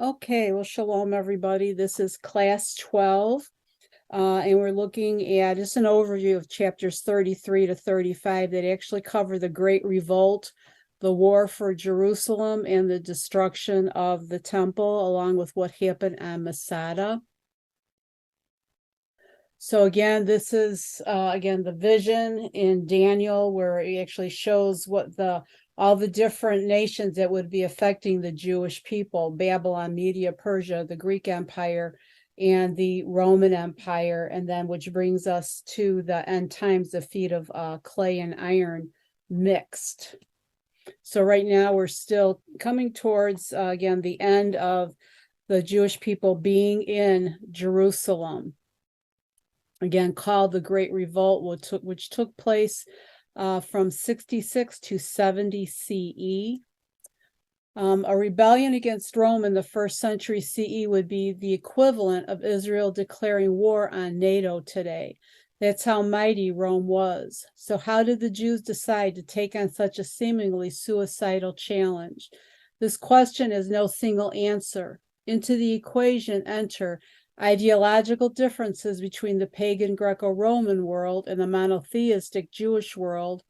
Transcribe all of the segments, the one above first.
Okay, well, shalom, everybody. This is class 12, and we're looking at just an overview of chapters 33 to 35 that actually cover the Great Revolt, the war for Jerusalem, and the destruction of the temple, along with what happened on Masada. So again, this is the vision in Daniel, where it actually shows what all the different nations that would be affecting the Jewish people: Babylon, Media, Persia, the Greek Empire, and the Roman Empire, and then which brings us to the end times, the feet of clay and iron mixed. So right now we're still coming towards again the end of the Jewish people being in Jerusalem, again called the Great Revolt, which took place from 66 to 70 CE. A rebellion against Rome in the 1st century CE would be the equivalent of Israel declaring war on NATO today. That's how mighty Rome was. So how did the Jews decide to take on such a seemingly suicidal challenge? This question has no single answer. Into the equation enter ideological differences between the pagan Greco-Roman world and the monotheistic Jewish world,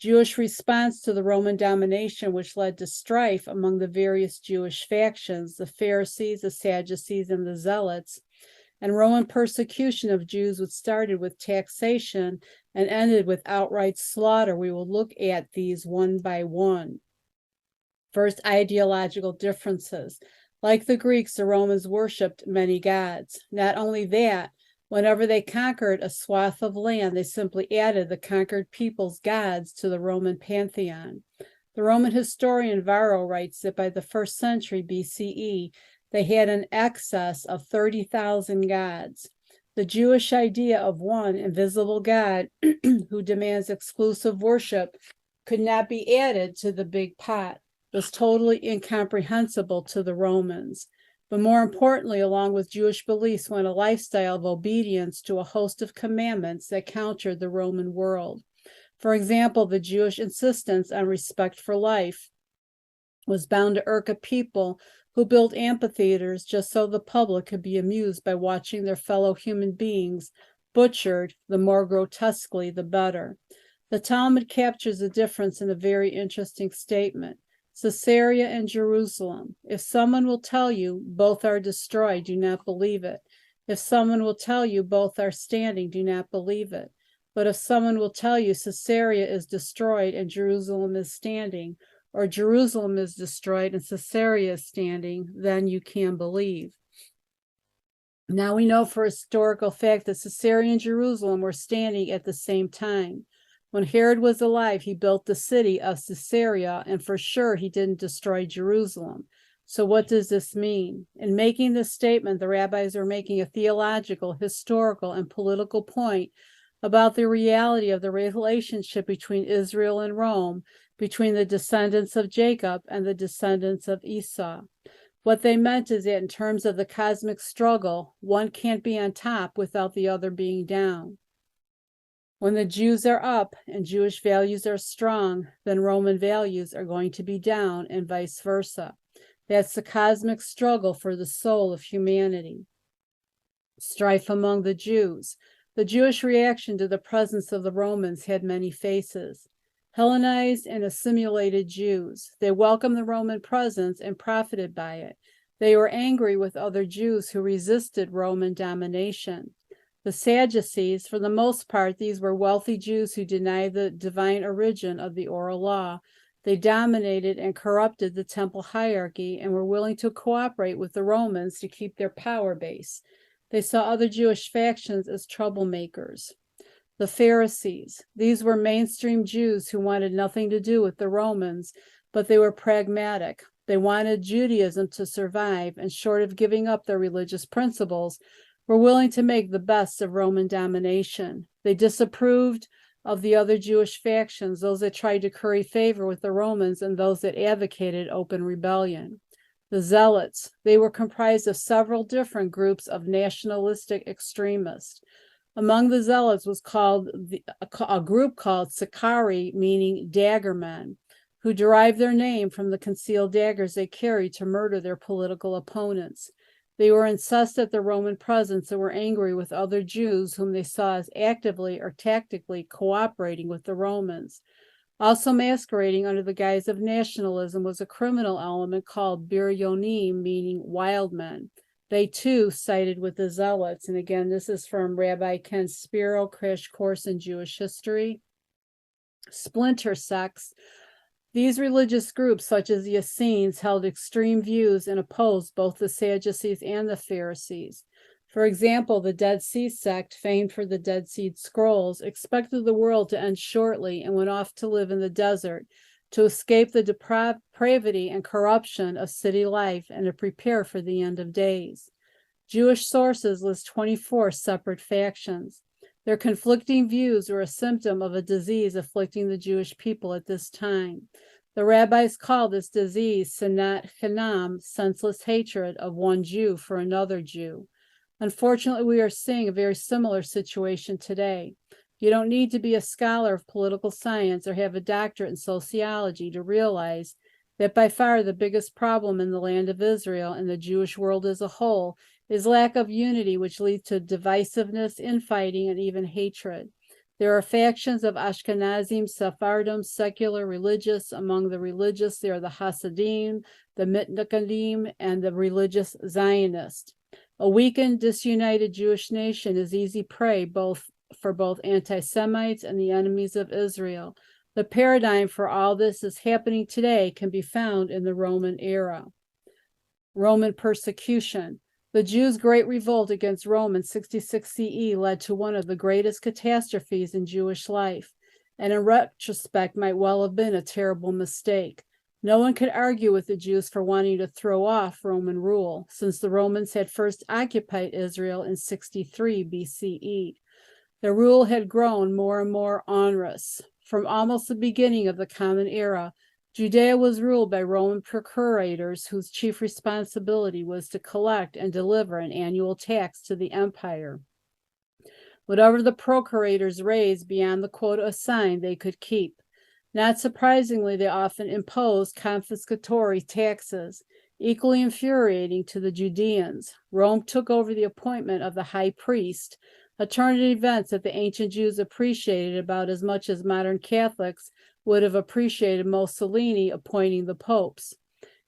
Jewish response to the Roman domination, which led to strife among the various Jewish factions, the Pharisees, the Sadducees, and the Zealots, and Roman persecution of Jews, which started with taxation and ended with outright slaughter. We will look at these one by one. First, ideological differences. Like the Greeks, the Romans worshipped many gods. Not only that, whenever they conquered a swath of land, they simply added the conquered people's gods to the Roman pantheon. The Roman historian Varro writes that by the 1st century BCE, they had an excess of 30,000 gods. The Jewish idea of one invisible God who demands exclusive worship could not be added to the big pot. Was totally incomprehensible to the Romans. But more importantly, along with Jewish beliefs went a lifestyle of obedience to a host of commandments that countered the Roman world. For example, the Jewish insistence on respect for life was bound to irk a people who built amphitheaters just so the public could be amused by watching their fellow human beings butchered. The more grotesquely, the better. The Talmud captures the difference in a very interesting statement. Caesarea and Jerusalem. If someone will tell you both are destroyed, do not believe it. If someone will tell you both are standing, do not believe it. But if someone will tell you Caesarea is destroyed and Jerusalem is standing, or Jerusalem is destroyed and Caesarea is standing, then you can believe. Now we know for historical fact that Caesarea and Jerusalem were standing at the same time. When Herod was alive, he built the city of Caesarea, and for sure he didn't destroy Jerusalem. So what does this mean? In making this statement, the rabbis are making a theological, historical, and political point about the reality of the relationship between Israel and Rome, between the descendants of Jacob and the descendants of Esau. What they meant is that in terms of the cosmic struggle, one can't be on top without the other being down. When the Jews are up and Jewish values are strong, then Roman values are going to be down, and vice versa. That's the cosmic struggle for the soul of humanity. Strife among the Jews. The Jewish reaction to the presence of the Romans had many faces. Hellenized and assimilated Jews. They welcomed the Roman presence and profited by it. They were angry with other Jews who resisted Roman domination. The Sadducees, for the most part, these were wealthy Jews who denied the divine origin of the oral law. They dominated and corrupted the temple hierarchy and were willing to cooperate with the Romans to keep their power base. They saw other Jewish factions as troublemakers. The Pharisees, these were mainstream Jews who wanted nothing to do with the Romans, but they were pragmatic. They wanted Judaism to survive, and short of giving up their religious principles, were willing to make the best of Roman domination. They disapproved of the other Jewish factions, those that tried to curry favor with the Romans and those that advocated open rebellion. The Zealots, they were comprised of several different groups of nationalistic extremists. Among the Zealots was a group called Sicarii, meaning dagger men. who derived their name from the concealed daggers they carried to murder their political opponents. They were incensed at the Roman presence and were angry with other Jews whom they saw as actively or tactically cooperating with the Romans. Also masquerading under the guise of nationalism was a criminal element called biryonim, meaning wild men. They too sided with the Zealots. And again, this is from Rabbi Ken Spiro, Crash Course in Jewish History. Splinter sects. These religious groups, such as the Essenes, held extreme views and opposed both the Sadducees and the Pharisees. For example, the Dead Sea sect, famed for the Dead Sea Scrolls, expected the world to end shortly and went off to live in the desert to escape the depravity and corruption of city life and to prepare for the end of days. Jewish sources list 24 separate factions. Their conflicting views were a symptom of a disease afflicting the Jewish people at this time. The rabbis call this disease sinat chinam, senseless hatred of one Jew for another Jew. Unfortunately, we are seeing a very similar situation today. You don't need to be a scholar of political science or have a doctorate in sociology to realize that by far the biggest problem in the land of Israel and the Jewish world as a whole is lack of unity, which leads to divisiveness, infighting, and even hatred. There are factions of Ashkenazim, Sephardim, secular, religious. Among the religious, there are the Hasidim, the Mitnakadim, and the religious Zionists. A weakened, disunited Jewish nation is easy prey for both anti-Semites and the enemies of Israel. The paradigm for all this is happening today can be found in the Roman era. Roman persecution. The Jews' Great Revolt against Rome in 66 CE led to one of the greatest catastrophes in Jewish life, and in retrospect might well have been a terrible mistake. No one could argue with the Jews for wanting to throw off Roman rule, since the Romans had first occupied Israel in 63 BCE. Their rule had grown more and more onerous. From almost the beginning of the Common Era, Judea was ruled by Roman procurators whose chief responsibility was to collect and deliver an annual tax to the empire. Whatever the procurators raised beyond the quota assigned, they could keep. Not surprisingly, they often imposed confiscatory taxes, equally infuriating to the Judeans. Rome took over the appointment of the high priest, a turn of events that the ancient Jews appreciated about as much as modern Catholics would have appreciated Mussolini appointing the popes.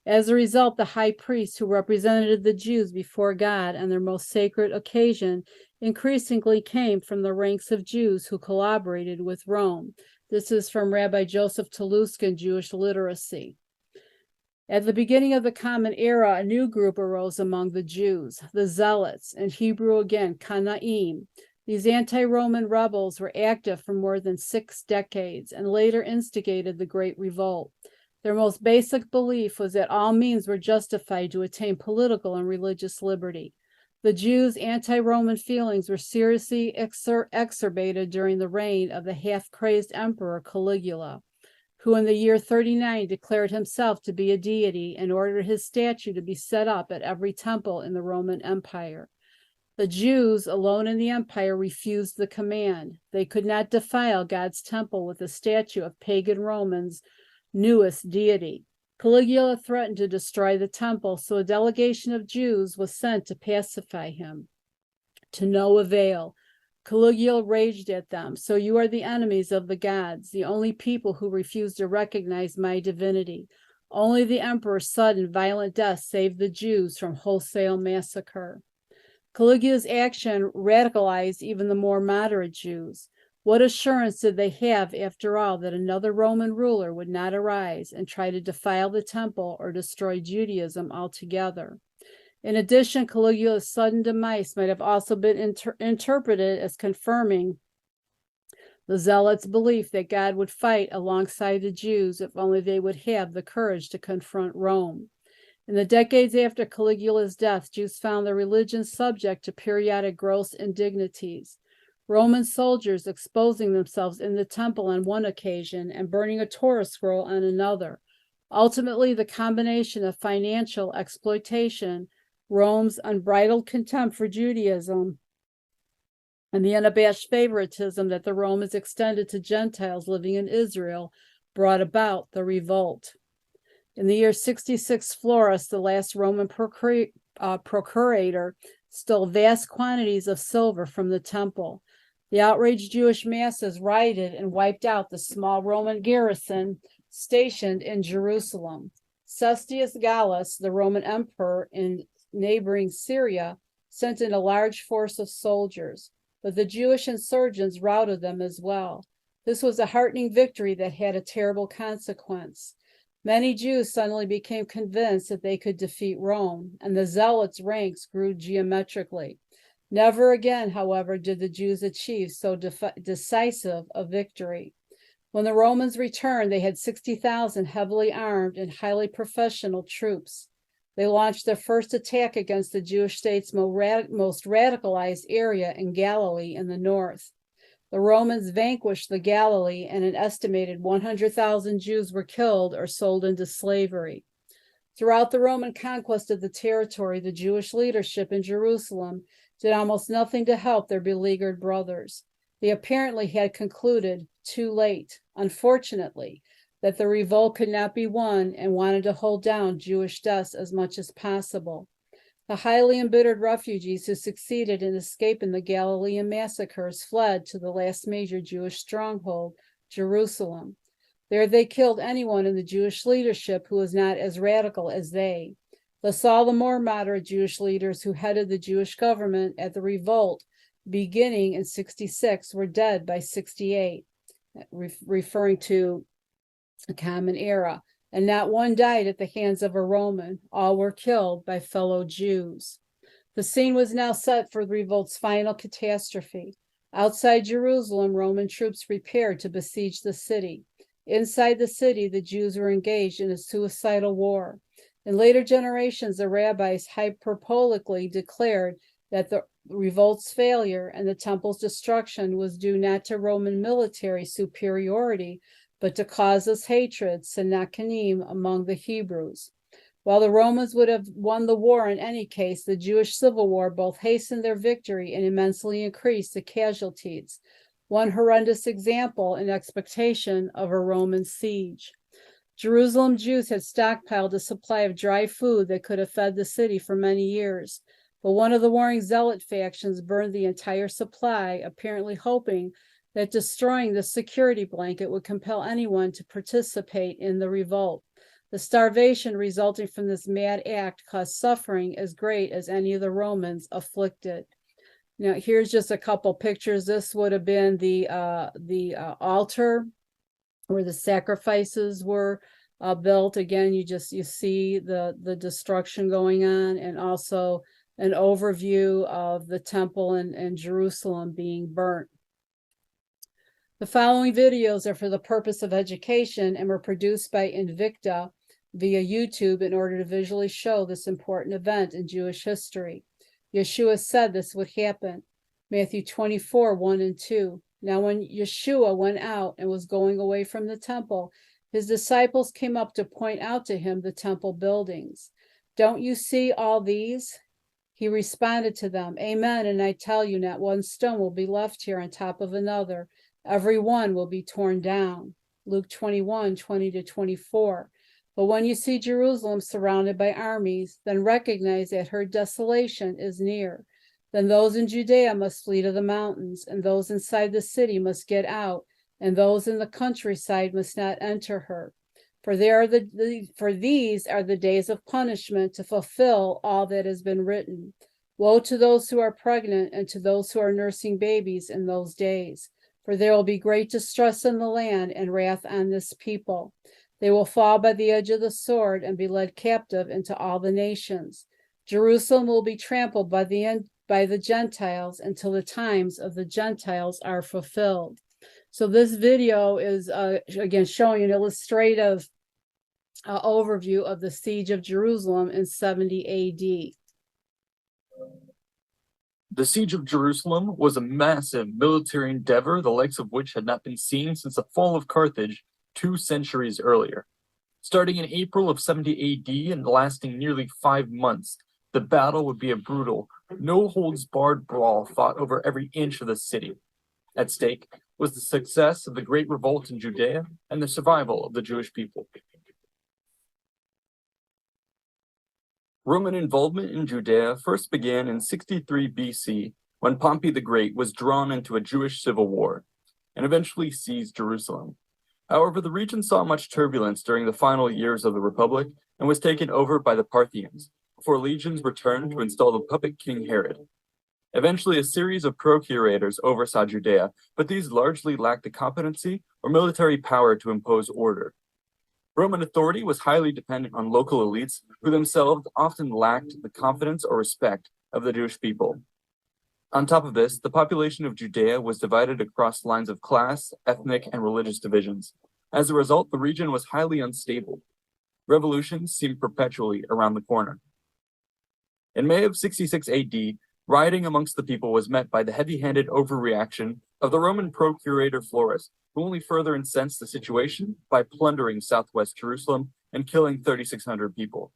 As a result, the high priest who represented the Jews before God on their most sacred occasion increasingly came from the ranks of Jews who collaborated with Rome. This is from Rabbi Joseph Teluskin, Jewish Literacy. At the beginning of the Common Era, a new group arose among the Jews, the Zealots, in Hebrew again, Kanaim. These anti-Roman rebels were active for more than 6 decades and later instigated the Great Revolt. Their most basic belief was that all means were justified to attain political and religious liberty. The Jews' anti-Roman feelings were seriously exacerbated during the reign of the half-crazed emperor Caligula, who in the year 39 declared himself to be a deity and ordered his statue to be set up at every temple in the Roman Empire. The Jews, alone in the empire, refused the command. They could not defile God's temple with a statue of pagan Romans' newest deity. Caligula threatened to destroy the temple, so a delegation of Jews was sent to pacify him. To no avail. Caligula raged at them. So you are the enemies of the gods, the only people who refuse to recognize my divinity. Only the emperor's sudden violent death saved the Jews from wholesale massacre. Caligula's action radicalized even the more moderate Jews. What assurance did they have, after all, that another Roman ruler would not arise and try to defile the temple or destroy Judaism altogether? In addition, Caligula's sudden demise might have also been interpreted as confirming the Zealots' belief that God would fight alongside the Jews if only they would have the courage to confront Rome. In the decades after Caligula's death, Jews found their religion subject to periodic gross indignities. Roman soldiers exposing themselves in the temple on one occasion and burning a Torah scroll on another. Ultimately, the combination of financial exploitation, Rome's unbridled contempt for Judaism, and the unabashed favoritism that the Romans extended to Gentiles living in Israel brought about the revolt. In the year 66, Florus, the last Roman procurator, stole vast quantities of silver from the temple. The outraged Jewish masses rioted and wiped out the small Roman garrison stationed in Jerusalem. Cestius Gallus, the Roman emperor in neighboring Syria, sent in a large force of soldiers, but the Jewish insurgents routed them as well. This was a heartening victory that had a terrible consequence. Many Jews suddenly became convinced that they could defeat Rome, and the zealots' ranks grew geometrically. Never again, however, did the Jews achieve so decisive a victory. When the Romans returned, they had 60,000 heavily armed and highly professional troops. They launched their first attack against the Jewish state's most radicalized area in Galilee in the north. The Romans vanquished the Galilee, and an estimated 100,000 Jews were killed or sold into slavery. Throughout the Roman conquest of the territory, the Jewish leadership in Jerusalem did almost nothing to help their beleaguered brothers. They apparently had concluded, too late, unfortunately, that the revolt could not be won and wanted to hold down Jewish deaths as much as possible. The highly embittered refugees who succeeded in escaping the Galilean massacres fled to the last major Jewish stronghold, Jerusalem. There they killed anyone in the Jewish leadership who was not as radical as they. Thus all the more moderate Jewish leaders who headed the Jewish government at the revolt beginning in 66 were dead by 68, referring to a common era. And not one died at the hands of a Roman. All were killed by fellow Jews. The scene was now set for the revolt's final catastrophe. Outside Jerusalem, Roman troops prepared to besiege the city. Inside the city, the Jews were engaged in a suicidal war. In later generations, the rabbis hyperbolically declared that the revolt's failure and the temple's destruction was due not to Roman military superiority, but to causeless hatred, Sennacherib, among the Hebrews. While the Romans would have won the war in any case, the Jewish civil war both hastened their victory and immensely increased the casualties. One horrendous example in expectation of a Roman siege. Jerusalem Jews had stockpiled a supply of dry food that could have fed the city for many years, but one of the warring zealot factions burned the entire supply, apparently hoping that destroying the security blanket would compel anyone to participate in the revolt. The starvation resulting from this mad act caused suffering as great as any of the Romans afflicted. Now, here's just a couple pictures. This would have been the altar where the sacrifices were built. Again, you see the destruction going on, and also an overview of the temple and Jerusalem being burnt. The following videos are for the purpose of education and were produced by Invicta via YouTube in order to visually show this important event in Jewish history. Yeshua said this would happen. Matthew 24, 1 and 2. Now when Yeshua went out and was going away from the temple, his disciples came up to point out to him the temple buildings. Don't you see all these? He responded to them, Amen, and I tell you, not one stone will be left here on top of another. Every one will be torn down. Luke 21, 20 to 24. But when you see Jerusalem surrounded by armies, then recognize that her desolation is near. Then those in Judea must flee to the mountains, and those inside the city must get out, and those in the countryside must not enter her. For these are the days of punishment to fulfill all that has been written. Woe to those who are pregnant and to those who are nursing babies in those days. For there will be great distress in the land and wrath on this people. They will fall by the edge of the sword and be led captive into all the nations. Jerusalem will be trampled by the Gentiles until the times of the Gentiles are fulfilled. So this video is, again, showing an illustrative overview of the siege of Jerusalem in 70 AD. The siege of Jerusalem was a massive military endeavor, the likes of which had not been seen since the fall of Carthage 2 centuries earlier. Starting in April of 70 AD and lasting nearly 5 months, the battle would be a brutal, no-holds-barred brawl fought over every inch of the city. At stake was the success of the Great Revolt in Judea and the survival of the Jewish people. Roman involvement in Judea first began in 63 BC when Pompey the Great was drawn into a Jewish civil war and eventually seized Jerusalem. However, the region saw much turbulence during the final years of the Republic and was taken over by the Parthians, before legions returned to install the puppet king Herod. Eventually, a series of procurators oversaw Judea, but these largely lacked the competency or military power to impose order. Roman authority was highly dependent on local elites who themselves often lacked the confidence or respect of the Jewish people. On top of this, the population of Judea was divided across lines of class, ethnic, and religious divisions. As a result, the region was highly unstable. Revolutions seemed perpetually around the corner. In May of 66 AD, rioting amongst the people was met by the heavy-handed overreaction of the Roman procurator Florus, who only further incensed the situation by plundering southwest Jerusalem and killing 3,600 people.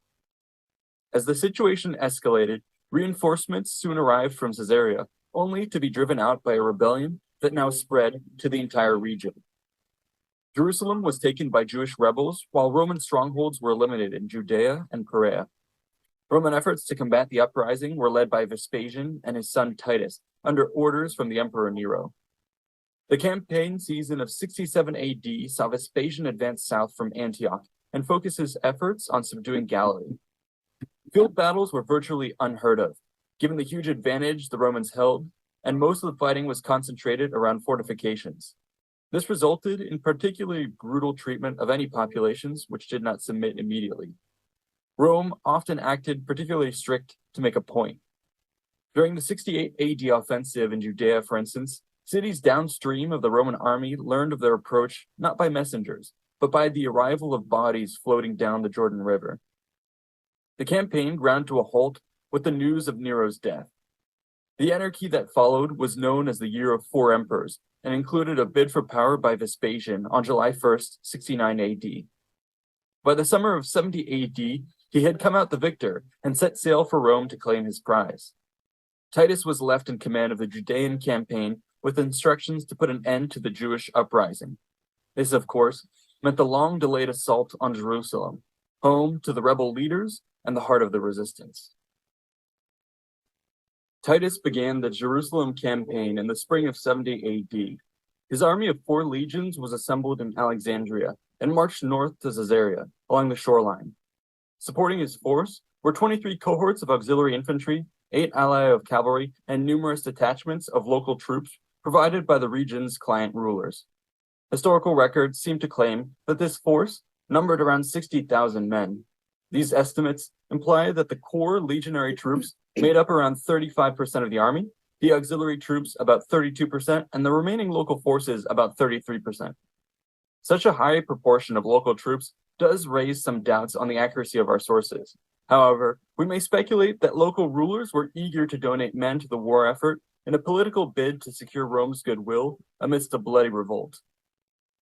As the situation escalated, reinforcements soon arrived from Caesarea, only to be driven out by a rebellion that now spread to the entire region. Jerusalem was taken by Jewish rebels, while Roman strongholds were eliminated in Judea and Perea. Roman efforts to combat the uprising were led by Vespasian and his son Titus, under orders from the Emperor Nero. The campaign season of 67 AD saw Vespasian advance south from Antioch and focus his efforts on subduing Galilee. Field battles were virtually unheard of, given the huge advantage the Romans held, and most of the fighting was concentrated around fortifications. This resulted in particularly brutal treatment of any populations which did not submit immediately. Rome often acted particularly strict to make a point. During the 68 AD offensive in Judea, for instance, cities downstream of the Roman army learned of their approach not by messengers, but by the arrival of bodies floating down the Jordan River. The campaign ground to a halt with the news of Nero's death. The anarchy that followed was known as the Year of Four Emperors and included a bid for power by Vespasian on July 1st, 69 AD. By the summer of 70 AD, he had come out the victor and set sail for Rome to claim his prize. Titus was left in command of the Judean campaign with instructions to put an end to the Jewish uprising. This, of course, meant the long-delayed assault on Jerusalem, home to the rebel leaders and the heart of the resistance. Titus began the Jerusalem campaign in the spring of 70 AD. His army of 4 legions was assembled in Alexandria and marched north to Caesarea along the shoreline. Supporting his force were 23 cohorts of auxiliary infantry, 8 alai of cavalry, and numerous detachments of local troops provided by the region's client rulers. Historical records seem to claim that this force numbered around 60,000 men. These estimates imply that the core legionary troops made up around 35% of the army, the auxiliary troops about 32%, and the remaining local forces about 33%. Such a high proportion of local troops does raise some doubts on the accuracy of our sources. However, we may speculate that local rulers were eager to donate men to the war effort in a political bid to secure Rome's goodwill amidst a bloody revolt.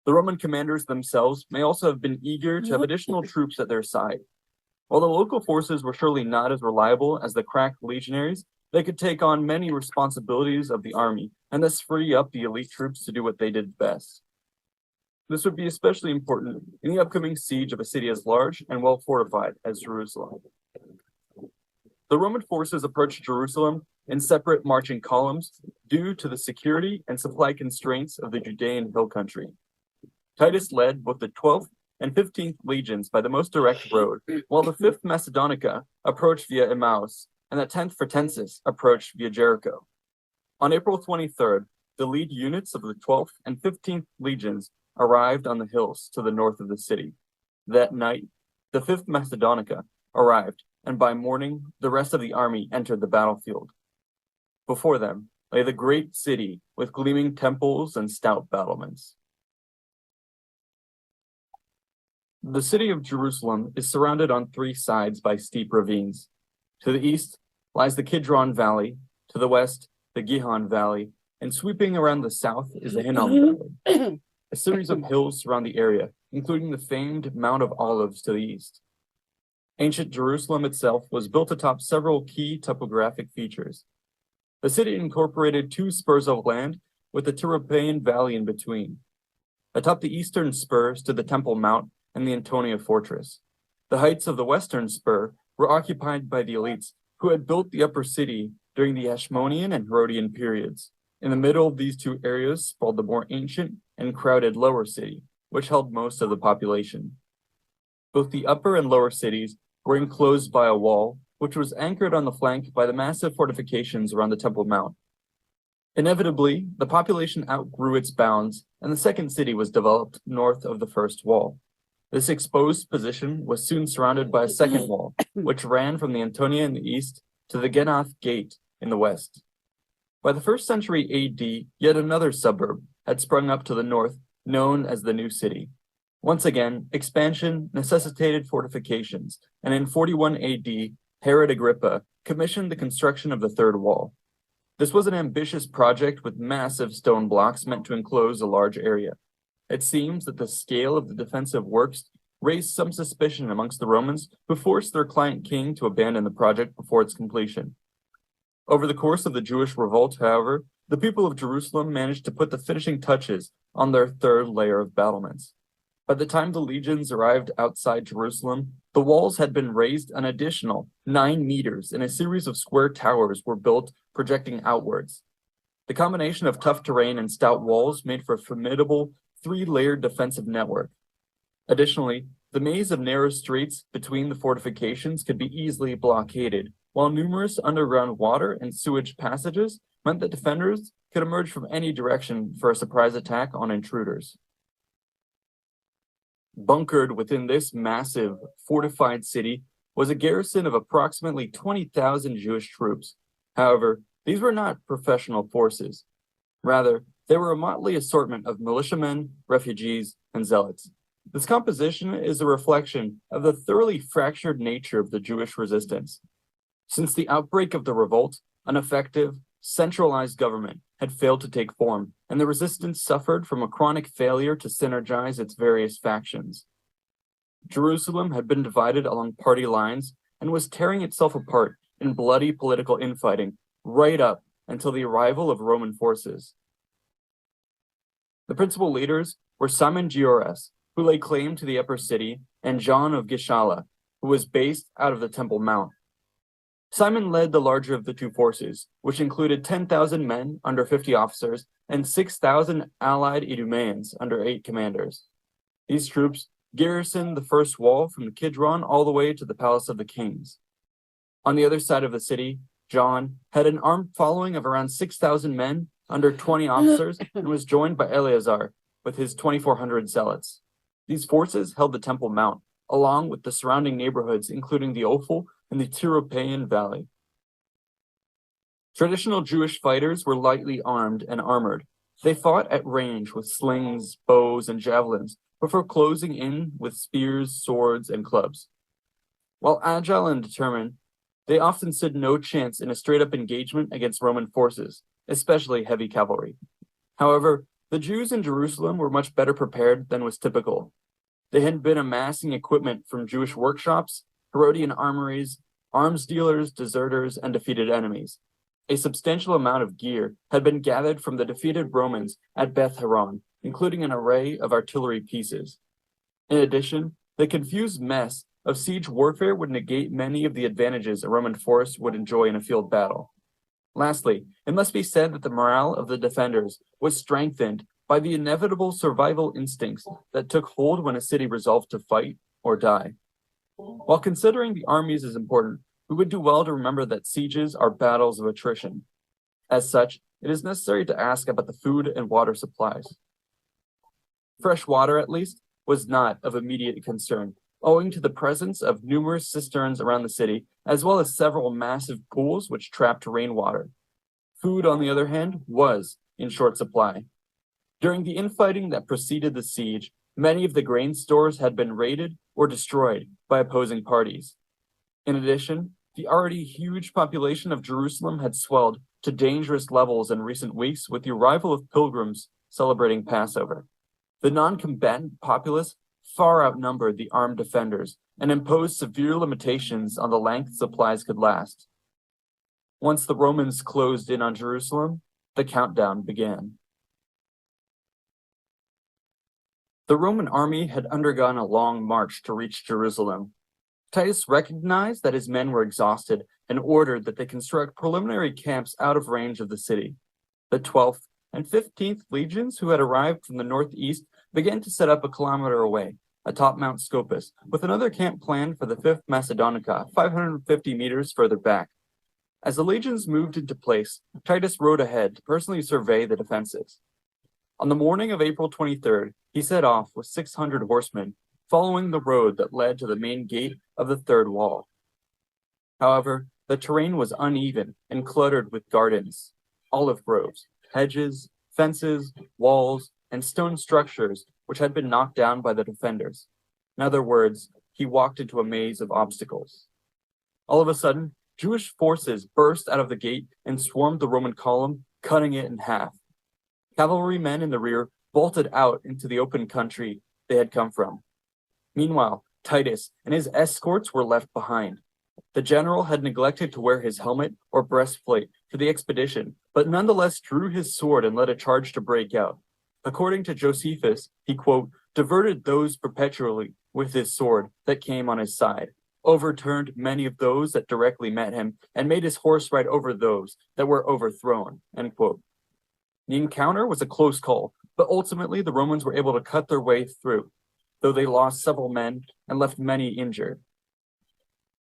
The Roman commanders themselves may also have been eager to have additional troops at their side. While the local forces were surely not as reliable as the crack legionaries, they could take on many responsibilities of the army and thus free up the elite troops to do what they did best. This would be especially important in the upcoming siege of a city as large and well fortified as Jerusalem. The Roman forces approached Jerusalem in separate marching columns due to the security and supply constraints of the Judean hill country. Titus led both the 12th and 15th legions by the most direct road, while the 5th Macedonica approached via Emmaus, and the 10th Fretensis approached via Jericho. On April 23rd, the lead units of the 12th and 15th legions arrived on the hills to the north of the city. That night, the 5th Macedonica arrived, and by morning, the rest of the army entered the battlefield. Before them lay the great city with gleaming temples and stout battlements. The city of Jerusalem is surrounded on 3 sides by steep ravines. To the east lies the Kidron Valley, to the west, the Gihon Valley, and sweeping around the south is the Hinnom Valley. A series of hills surround the area, including the famed Mount of Olives to the east. Ancient Jerusalem itself was built atop several key topographic features. The city incorporated 2 spurs of land with the Tyropaean Valley in between. Atop the eastern spur stood the Temple Mount and the Antonia Fortress. The heights of the western spur were occupied by the elites who had built the upper city during the Hashmonean and Herodian periods. In the middle of these two areas sprawled the more ancient and crowded lower city, which held most of the population. Both the upper and lower cities were enclosed by a wall, which was anchored on the flank by the massive fortifications around the Temple Mount. Inevitably, the population outgrew its bounds, and the second city was developed north of the first wall. This exposed position was soon surrounded by a second wall, which ran from the Antonia in the east to the Genoth Gate in the west. By the 1st century AD, yet another suburb had sprung up to the north, known as the New City. Once again, expansion necessitated fortifications, and in 41 AD, Herod Agrippa commissioned the construction of the third wall. This was an ambitious project with massive stone blocks meant to enclose a large area. It seems that the scale of the defensive works raised some suspicion amongst the Romans, who forced their client king to abandon the project before its completion. Over the course of the Jewish revolt, however, the people of Jerusalem managed to put the finishing touches on their third layer of battlements. By the time the legions arrived outside Jerusalem, the walls had been raised an additional 9 meters, and a series of square towers were built projecting outwards. The combination of tough terrain and stout walls made for a formidable 3-layered defensive network. Additionally, the maze of narrow streets between the fortifications could be easily blockaded, while numerous underground water and sewage passages meant that defenders could emerge from any direction for a surprise attack on intruders. Bunkered within this massive, fortified city was a garrison of approximately 20,000 Jewish troops. However, these were not professional forces. Rather, they were a motley assortment of militiamen, refugees, and zealots. This composition is a reflection of the thoroughly fractured nature of the Jewish resistance. Since the outbreak of the revolt, an effective, centralized government had failed to take form, and the resistance suffered from a chronic failure to synergize its various factions. Jerusalem had been divided along party lines and was tearing itself apart in bloody political infighting right up until the arrival of Roman forces. The principal leaders were Simon Giores, who laid claim to the upper city, and John of Gischala, who was based out of the Temple Mount. Simon led the larger of the two forces, which included 10,000 men under 50 officers and 6,000 allied Idumeans under 8 commanders. These troops garrisoned the first wall from the Kidron all the way to the Palace of the Kings. On the other side of the city, John had an armed following of around 6,000 men under 20 officers and was joined by Eleazar with his 2,400 zealots. These forces held the Temple Mount, along with the surrounding neighborhoods, including the Ophel and the Tyropaean Valley. Traditional Jewish fighters were lightly armed and armored. They fought at range with slings, bows, and javelins before closing in with spears, swords, and clubs. While agile and determined, they often stood no chance in a straight-up engagement against Roman forces, especially heavy cavalry. However, the Jews in Jerusalem were much better prepared than was typical. They had been amassing equipment from Jewish workshops, Herodian armories, arms dealers, deserters, and defeated enemies. A substantial amount of gear had been gathered from the defeated Romans at Beth Horon, including an array of artillery pieces. In addition, the confused mess of siege warfare would negate many of the advantages a Roman force would enjoy in a field battle. Lastly, it must be said that the morale of the defenders was strengthened by the inevitable survival instincts that took hold when a city resolved to fight or die. While considering the armies as important, we would do well to remember that sieges are battles of attrition. As such, it is necessary to ask about the food and water supplies. Fresh water, at least, was not of immediate concern, owing to the presence of numerous cisterns around the city, as well as several massive pools which trapped rainwater. Food, on the other hand, was in short supply. During the infighting that preceded the siege, many of the grain stores had been raided or destroyed by opposing parties. In addition, the already huge population of Jerusalem had swelled to dangerous levels in recent weeks with the arrival of pilgrims celebrating Passover. The non-combatant populace far outnumbered the armed defenders and imposed severe limitations on the length supplies could last. Once the Romans closed in on Jerusalem, the countdown began. The Roman army had undergone a long march to reach Jerusalem. Titus recognized that his men were exhausted and ordered that they construct preliminary camps out of range of the city. The 12th and 15th legions, who had arrived from the northeast, began to set up a kilometer away, atop Mount Scopus, with another camp planned for the 5th Macedonica, 550 meters further back. As the legions moved into place, Titus rode ahead to personally survey the defenses. On the morning of April 23rd, he set off with 600 horsemen, following the road that led to the main gate of the third wall. However, the terrain was uneven and cluttered with gardens, olive groves, hedges, fences, walls, and stone structures which had been knocked down by the defenders. In other words, he walked into a maze of obstacles. All of a sudden, Jewish forces burst out of the gate and swarmed the Roman column, cutting it in half. Cavalrymen in the rear bolted out into the open country they had come from. Meanwhile, Titus and his escorts were left behind. The general had neglected to wear his helmet or breastplate for the expedition, but nonetheless drew his sword and led a charge to break out. According to Josephus, he, quote, diverted those perpetually with his sword that came on his side, overturned many of those that directly met him, and made his horse ride over those that were overthrown, end quote. The encounter was a close call, but ultimately the Romans were able to cut their way through, though they lost several men and left many injured.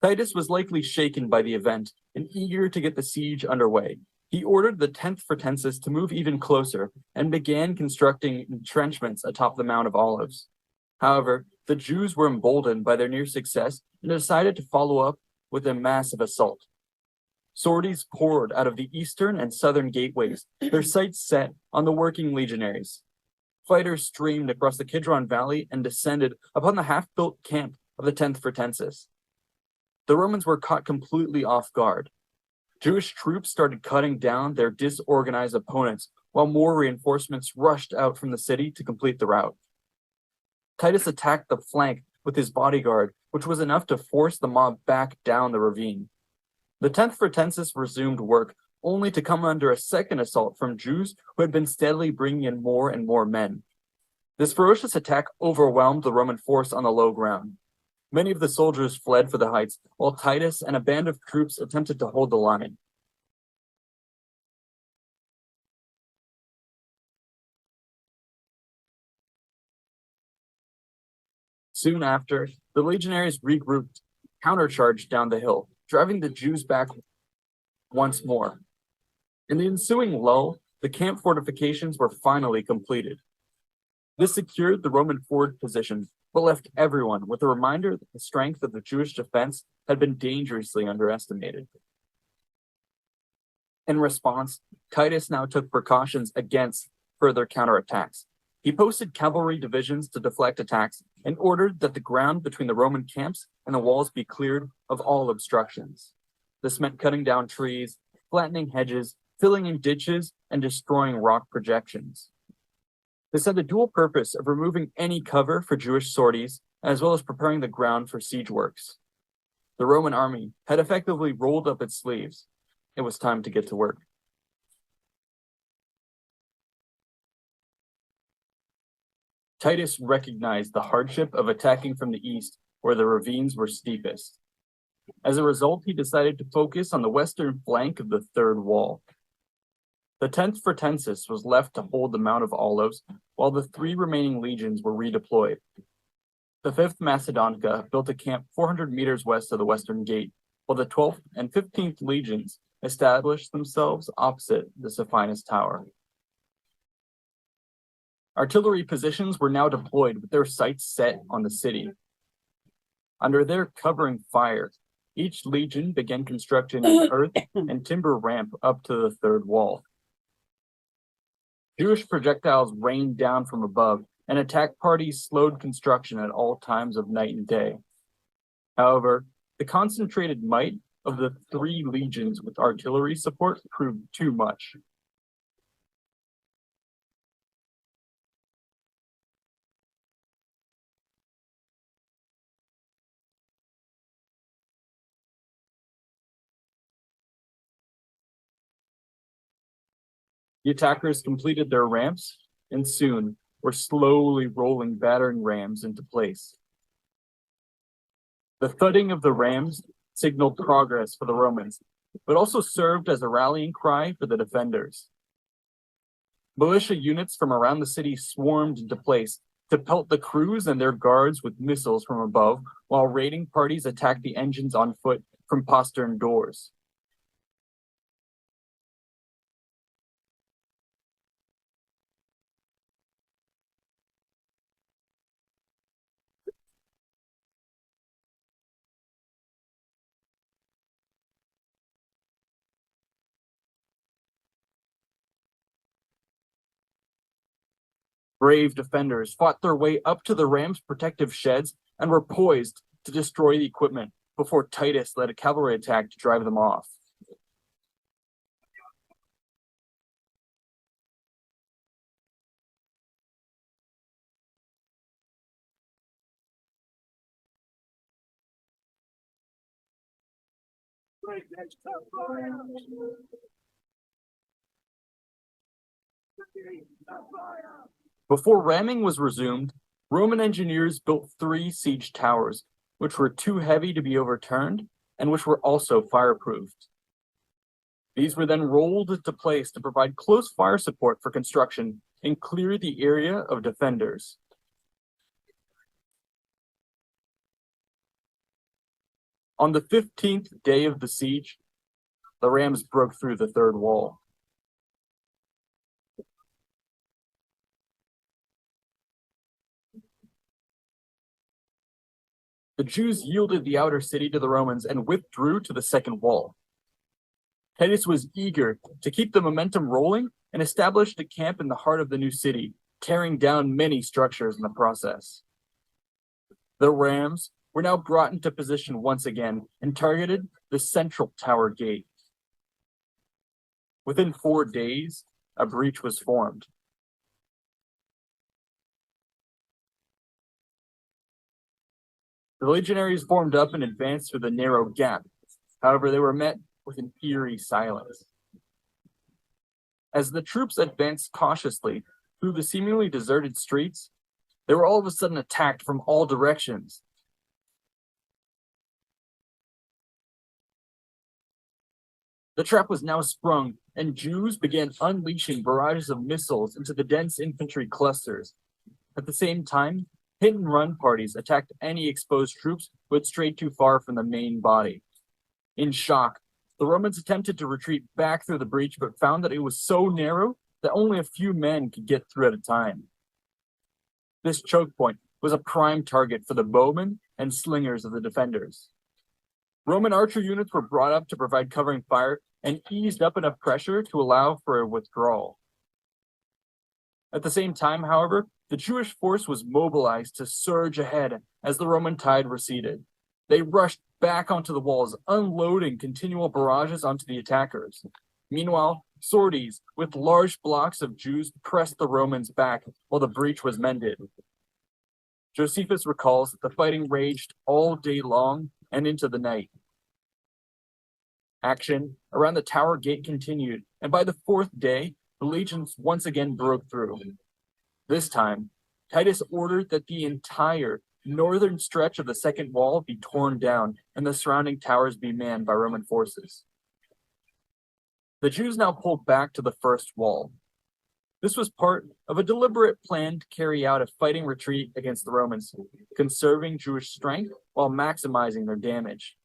Titus was likely shaken by the event and eager to get the siege underway. He ordered the 10th Fretensis to move even closer and began constructing entrenchments atop the Mount of Olives. However, the Jews were emboldened by their near success and decided to follow up with a massive assault. Sorties poured out of the eastern and southern gateways, their sights set on the working legionaries. Fighters streamed across the Kidron Valley and descended upon the half-built camp of the 10th Fretensis. The Romans were caught completely off guard. Jewish troops started cutting down their disorganized opponents, while more reinforcements rushed out from the city to complete the rout. Titus attacked the flank with his bodyguard, which was enough to force the mob back down the ravine. The 10th Fretensis resumed work, only to come under a second assault from Jews who had been steadily bringing in more and more men. This ferocious attack overwhelmed the Roman force on the low ground. Many of the soldiers fled for the heights, while Titus and a band of troops attempted to hold the line. Soon after, the legionaries regrouped, countercharged down the hill, driving the Jews back once more. In the ensuing lull, the camp fortifications were finally completed. This secured the Roman forward positions, but left everyone with a reminder that the strength of the Jewish defense had been dangerously underestimated. In response, Titus now took precautions against further counterattacks. He posted cavalry divisions to deflect attacks and ordered that the ground between the Roman camps and the walls be cleared of all obstructions. This meant cutting down trees, flattening hedges, filling in ditches, and destroying rock projections. This had the dual purpose of removing any cover for Jewish sorties, as well as preparing the ground for siege works. The Roman army had effectively rolled up its sleeves. It was time to get to work. Titus recognized the hardship of attacking from the east, where the ravines were steepest. As a result, he decided to focus on the western flank of the third wall. The 10th Fretensis was left to hold the Mount of Olives, while the 3 remaining legions were redeployed. The 5th Macedonica built a camp 400 meters west of the western gate, while the 12th and 15th legions established themselves opposite the Sephinus Tower. Artillery positions were now deployed with their sights set on the city. Under their covering fire, each legion began constructing an earth and timber ramp up to the third wall. Jewish projectiles rained down from above, and attack parties slowed construction at all times of night and day. However, the concentrated might of the 3 legions with artillery support proved too much. The attackers completed their ramps, and soon were slowly rolling battering rams into place. The thudding of the rams signaled progress for the Romans, but also served as a rallying cry for the defenders. Militia units from around the city swarmed into place to pelt the crews and their guards with missiles from above, while raiding parties attacked the engines on foot from postern doors. Brave defenders fought their way up to the rams' protective sheds and were poised to destroy the equipment before Titus led a cavalry attack to drive them off. Before ramming was resumed, Roman engineers built 3 siege towers, which were too heavy to be overturned and which were also fireproofed. These were then rolled into place to provide close fire support for construction and clear the area of defenders. On the 15th day of the siege, the rams broke through the third wall. The Jews yielded the outer city to the Romans and withdrew to the second wall. Titus was eager to keep the momentum rolling and established a camp in the heart of the new city, tearing down many structures in the process. The rams were now brought into position once again and targeted the central tower gate. Within 4 days, a breach was formed. The legionaries formed up and advanced through the narrow gap. However, they were met with an eerie silence. As the troops advanced cautiously through the seemingly deserted streets, they were all of a sudden attacked from all directions. The trap was now sprung, and Jews began unleashing barrages of missiles into the dense infantry clusters. At the same time, hit-and-run parties attacked any exposed troops who had strayed too far from the main body. In shock, the Romans attempted to retreat back through the breach, but found that it was so narrow that only a few men could get through at a time. This choke point was a prime target for the bowmen and slingers of the defenders. Roman archer units were brought up to provide covering fire and eased up enough pressure to allow for a withdrawal. At the same time, however, the Jewish force was mobilized to surge ahead as the Roman tide receded. They rushed back onto the walls, unloading continual barrages onto the attackers. Meanwhile, sorties with large blocks of Jews pressed the Romans back while the breach was mended. Josephus recalls that the fighting raged all day long and into the night. Action around the tower gate continued, and by the 4th day, the legions once again broke through. This time, Titus ordered that the entire northern stretch of the second wall be torn down and the surrounding towers be manned by Roman forces. The Jews now pulled back to the first wall. This was part of a deliberate plan to carry out a fighting retreat against the Romans, conserving Jewish strength while maximizing their damage.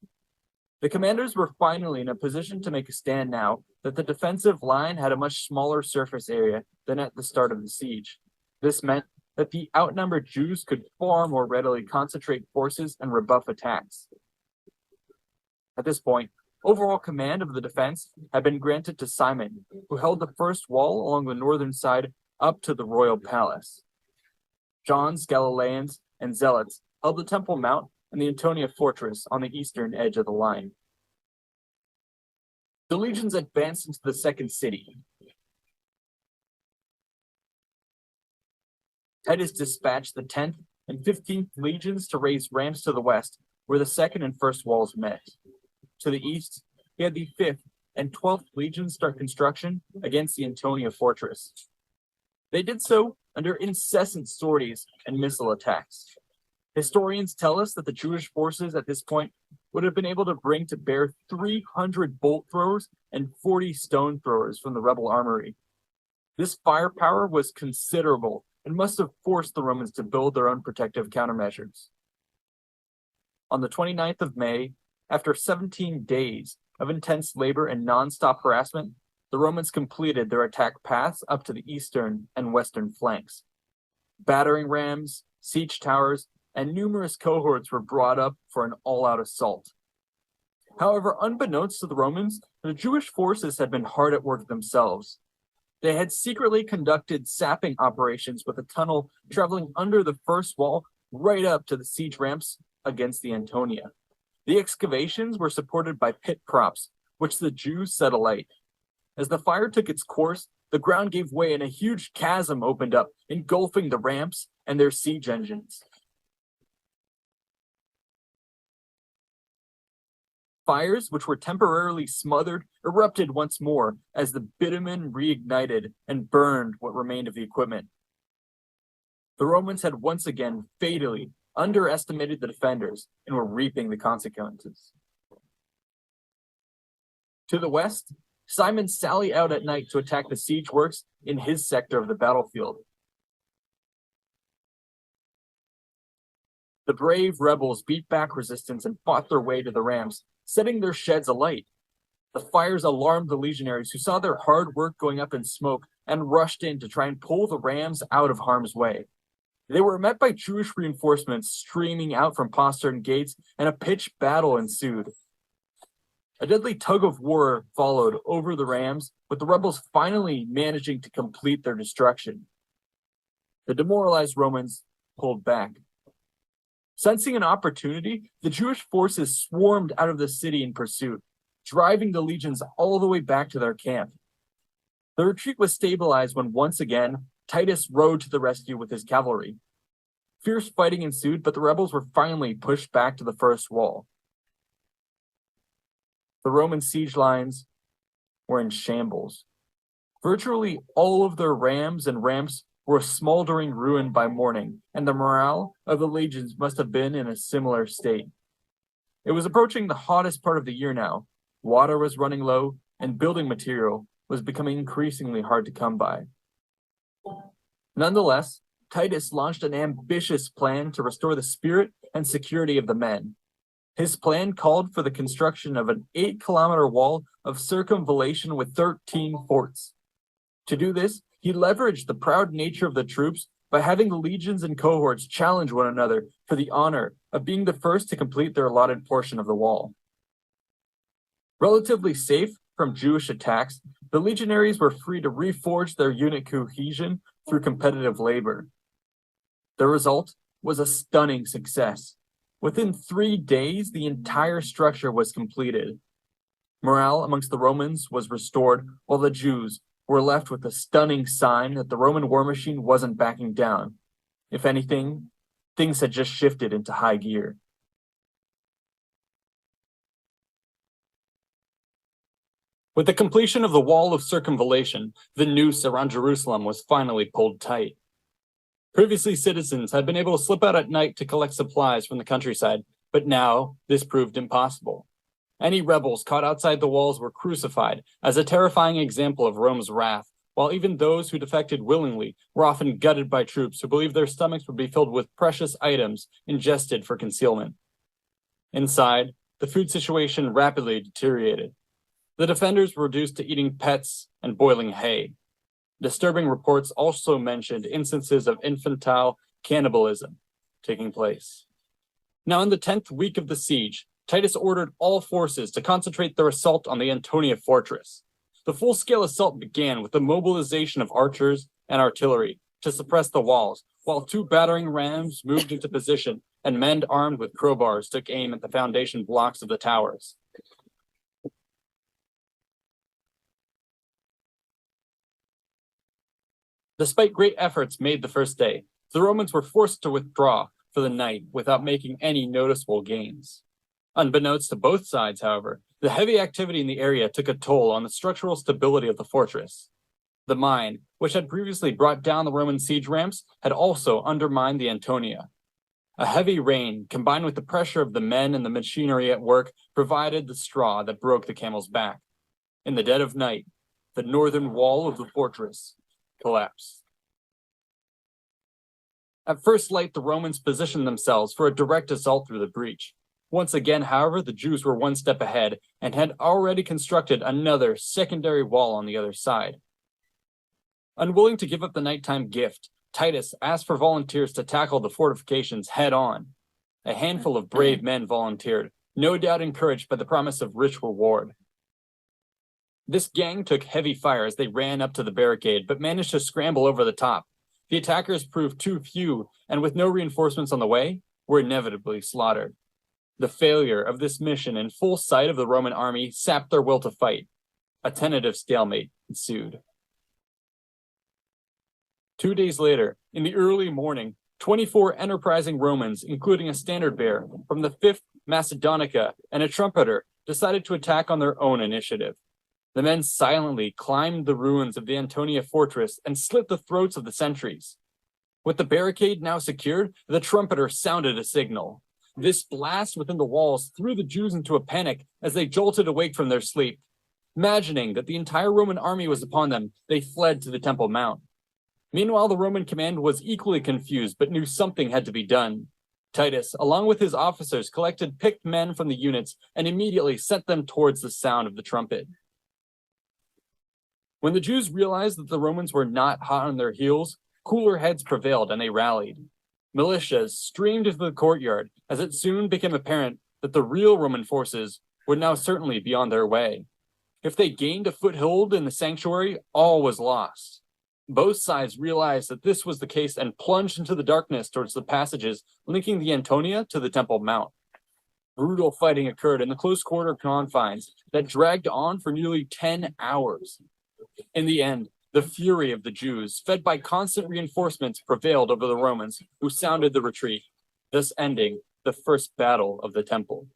The commanders were finally in a position to make a stand now that the defensive line had a much smaller surface area than at the start of the siege. This meant that the outnumbered Jews could far more readily concentrate forces and rebuff attacks. At this point, overall command of the defense had been granted to Simon, who held the first wall along the northern side up to the royal palace. John's Galileans and Zealots held the Temple Mount and the Antonia fortress on the eastern edge of the line. The legions advanced into the second city. Titus dispatched the 10th and 15th legions to raise ramps to the west, where the second and first walls met. To the east, he had the 5th and 12th legions start construction against the Antonia fortress. They did so under incessant sorties and missile attacks. Historians tell us that the Jewish forces at this point would have been able to bring to bear 300 bolt throwers and 40 stone throwers from the rebel armory. This firepower was considerable and must have forced the Romans to build their own protective countermeasures. On the 29th of May, after 17 days of intense labor and non-stop harassment, the Romans completed their attack paths up to the eastern and western flanks. Battering rams, siege towers, and numerous cohorts were brought up for an all-out assault. However, unbeknownst to the Romans, the Jewish forces had been hard at work themselves. They had secretly conducted sapping operations with a tunnel traveling under the first wall right up to the siege ramps against the Antonia. The excavations were supported by pit props, which the Jews set alight. As the fire took its course, the ground gave way and a huge chasm opened up, engulfing the ramps and their siege engines. Fires, which were temporarily smothered, erupted once more as the bitumen reignited and burned what remained of the equipment. The Romans had once again fatally underestimated the defenders and were reaping the consequences. To the west, Simon sallied out at night to attack the siege works in his sector of the battlefield. The brave rebels beat back resistance and fought their way to the ramps, setting their sheds alight. The fires alarmed the legionaries, who saw their hard work going up in smoke and rushed in to try and pull the rams out of harm's way. They were met by Jewish reinforcements streaming out from postern gates, and a pitched battle ensued. A deadly tug of war followed over the rams, with the rebels finally managing to complete their destruction. The demoralized Romans pulled back. Sensing an opportunity, the Jewish forces swarmed out of the city in pursuit, driving the legions all the way back to their camp. The retreat was stabilized when once again Titus rode to the rescue with his cavalry. Fierce fighting ensued, but the rebels were finally pushed back to the first wall. The Roman siege lines were in shambles. Virtually all of their rams and ramps were a smoldering ruin by morning, and the morale of the legions must have been in a similar state. It was approaching the hottest part of the year now. Water was running low, and building material was becoming increasingly hard to come by. Nonetheless, Titus launched an ambitious plan to restore the spirit and security of the men. His plan called for the construction of an 8-kilometer wall of circumvallation with 13 forts. To do this, he leveraged the proud nature of the troops by having the legions and cohorts challenge one another for the honor of being the first to complete their allotted portion of the wall. Relatively safe from Jewish attacks, the legionaries were free to reforge their unit cohesion through competitive labor. The result was a stunning success. Within 3 days, the entire structure was completed. Morale amongst the Romans was restored, while the Jews were left with a stunning sign that the Roman war machine wasn't backing down. If anything, things had just shifted into high gear. With the completion of the wall of circumvallation, the noose around Jerusalem was finally pulled tight. Previously, citizens had been able to slip out at night to collect supplies from the countryside, but now this proved impossible. Any rebels caught outside the walls were crucified as a terrifying example of Rome's wrath, while even those who defected willingly were often gutted by troops who believed their stomachs would be filled with precious items ingested for concealment. Inside, the food situation rapidly deteriorated. The defenders were reduced to eating pets and boiling hay. Disturbing reports also mentioned instances of infantile cannibalism taking place. Now, in the 10th week of the siege, Titus ordered all forces to concentrate their assault on the Antonia fortress. The full-scale assault began with the mobilization of archers and artillery to suppress the walls, while 2 battering rams moved into position and men armed with crowbars took aim at the foundation blocks of the towers. Despite great efforts made the first day, the Romans were forced to withdraw for the night without making any noticeable gains. Unbeknownst to both sides, however, the heavy activity in the area took a toll on the structural stability of the fortress. The mine, which had previously brought down the Roman siege ramps, had also undermined the Antonia. A heavy rain, combined with the pressure of the men and the machinery at work, provided the straw that broke the camel's back. In the dead of night, the northern wall of the fortress collapsed. At first light, the Romans positioned themselves for a direct assault through the breach. Once again, however, the Jews were one step ahead and had already constructed another secondary wall on the other side. Unwilling to give up the nighttime gift, Titus asked for volunteers to tackle the fortifications head-on. A handful of brave men volunteered, no doubt encouraged by the promise of rich reward. This gang took heavy fire as they ran up to the barricade, but managed to scramble over the top. The attackers proved too few, and with no reinforcements on the way, were inevitably slaughtered. The failure of this mission in full sight of the Roman army sapped their will to fight. A tentative stalemate ensued. 2 days later, in the early morning, 24 enterprising Romans, including a standard bearer from the 5th Macedonica and a trumpeter, decided to attack on their own initiative. The men silently climbed the ruins of the Antonia fortress and slit the throats of the sentries. With the barricade now secured, the trumpeter sounded a signal. This blast within the walls threw the Jews into a panic as they jolted awake from their sleep. Imagining that the entire Roman army was upon them, they fled to the Temple Mount. Meanwhile, the Roman command was equally confused, but knew something had to be done. Titus, along with his officers, collected picked men from the units and immediately sent them towards the sound of the trumpet. When the Jews realized that the Romans were not hot on their heels, cooler heads prevailed and they rallied. Militias streamed into the courtyard as it soon became apparent that the real Roman forces would now certainly be on their way. If they gained a foothold in the sanctuary, all was lost. Both sides realized that this was the case and plunged into the darkness towards the passages linking the Antonia to the Temple Mount. Brutal fighting occurred in the close-quarter confines that dragged on for nearly 10 hours. In the end, the fury of the Jews, fed by constant reinforcements, prevailed over the Romans, who sounded the retreat, thus ending the first battle of the Temple.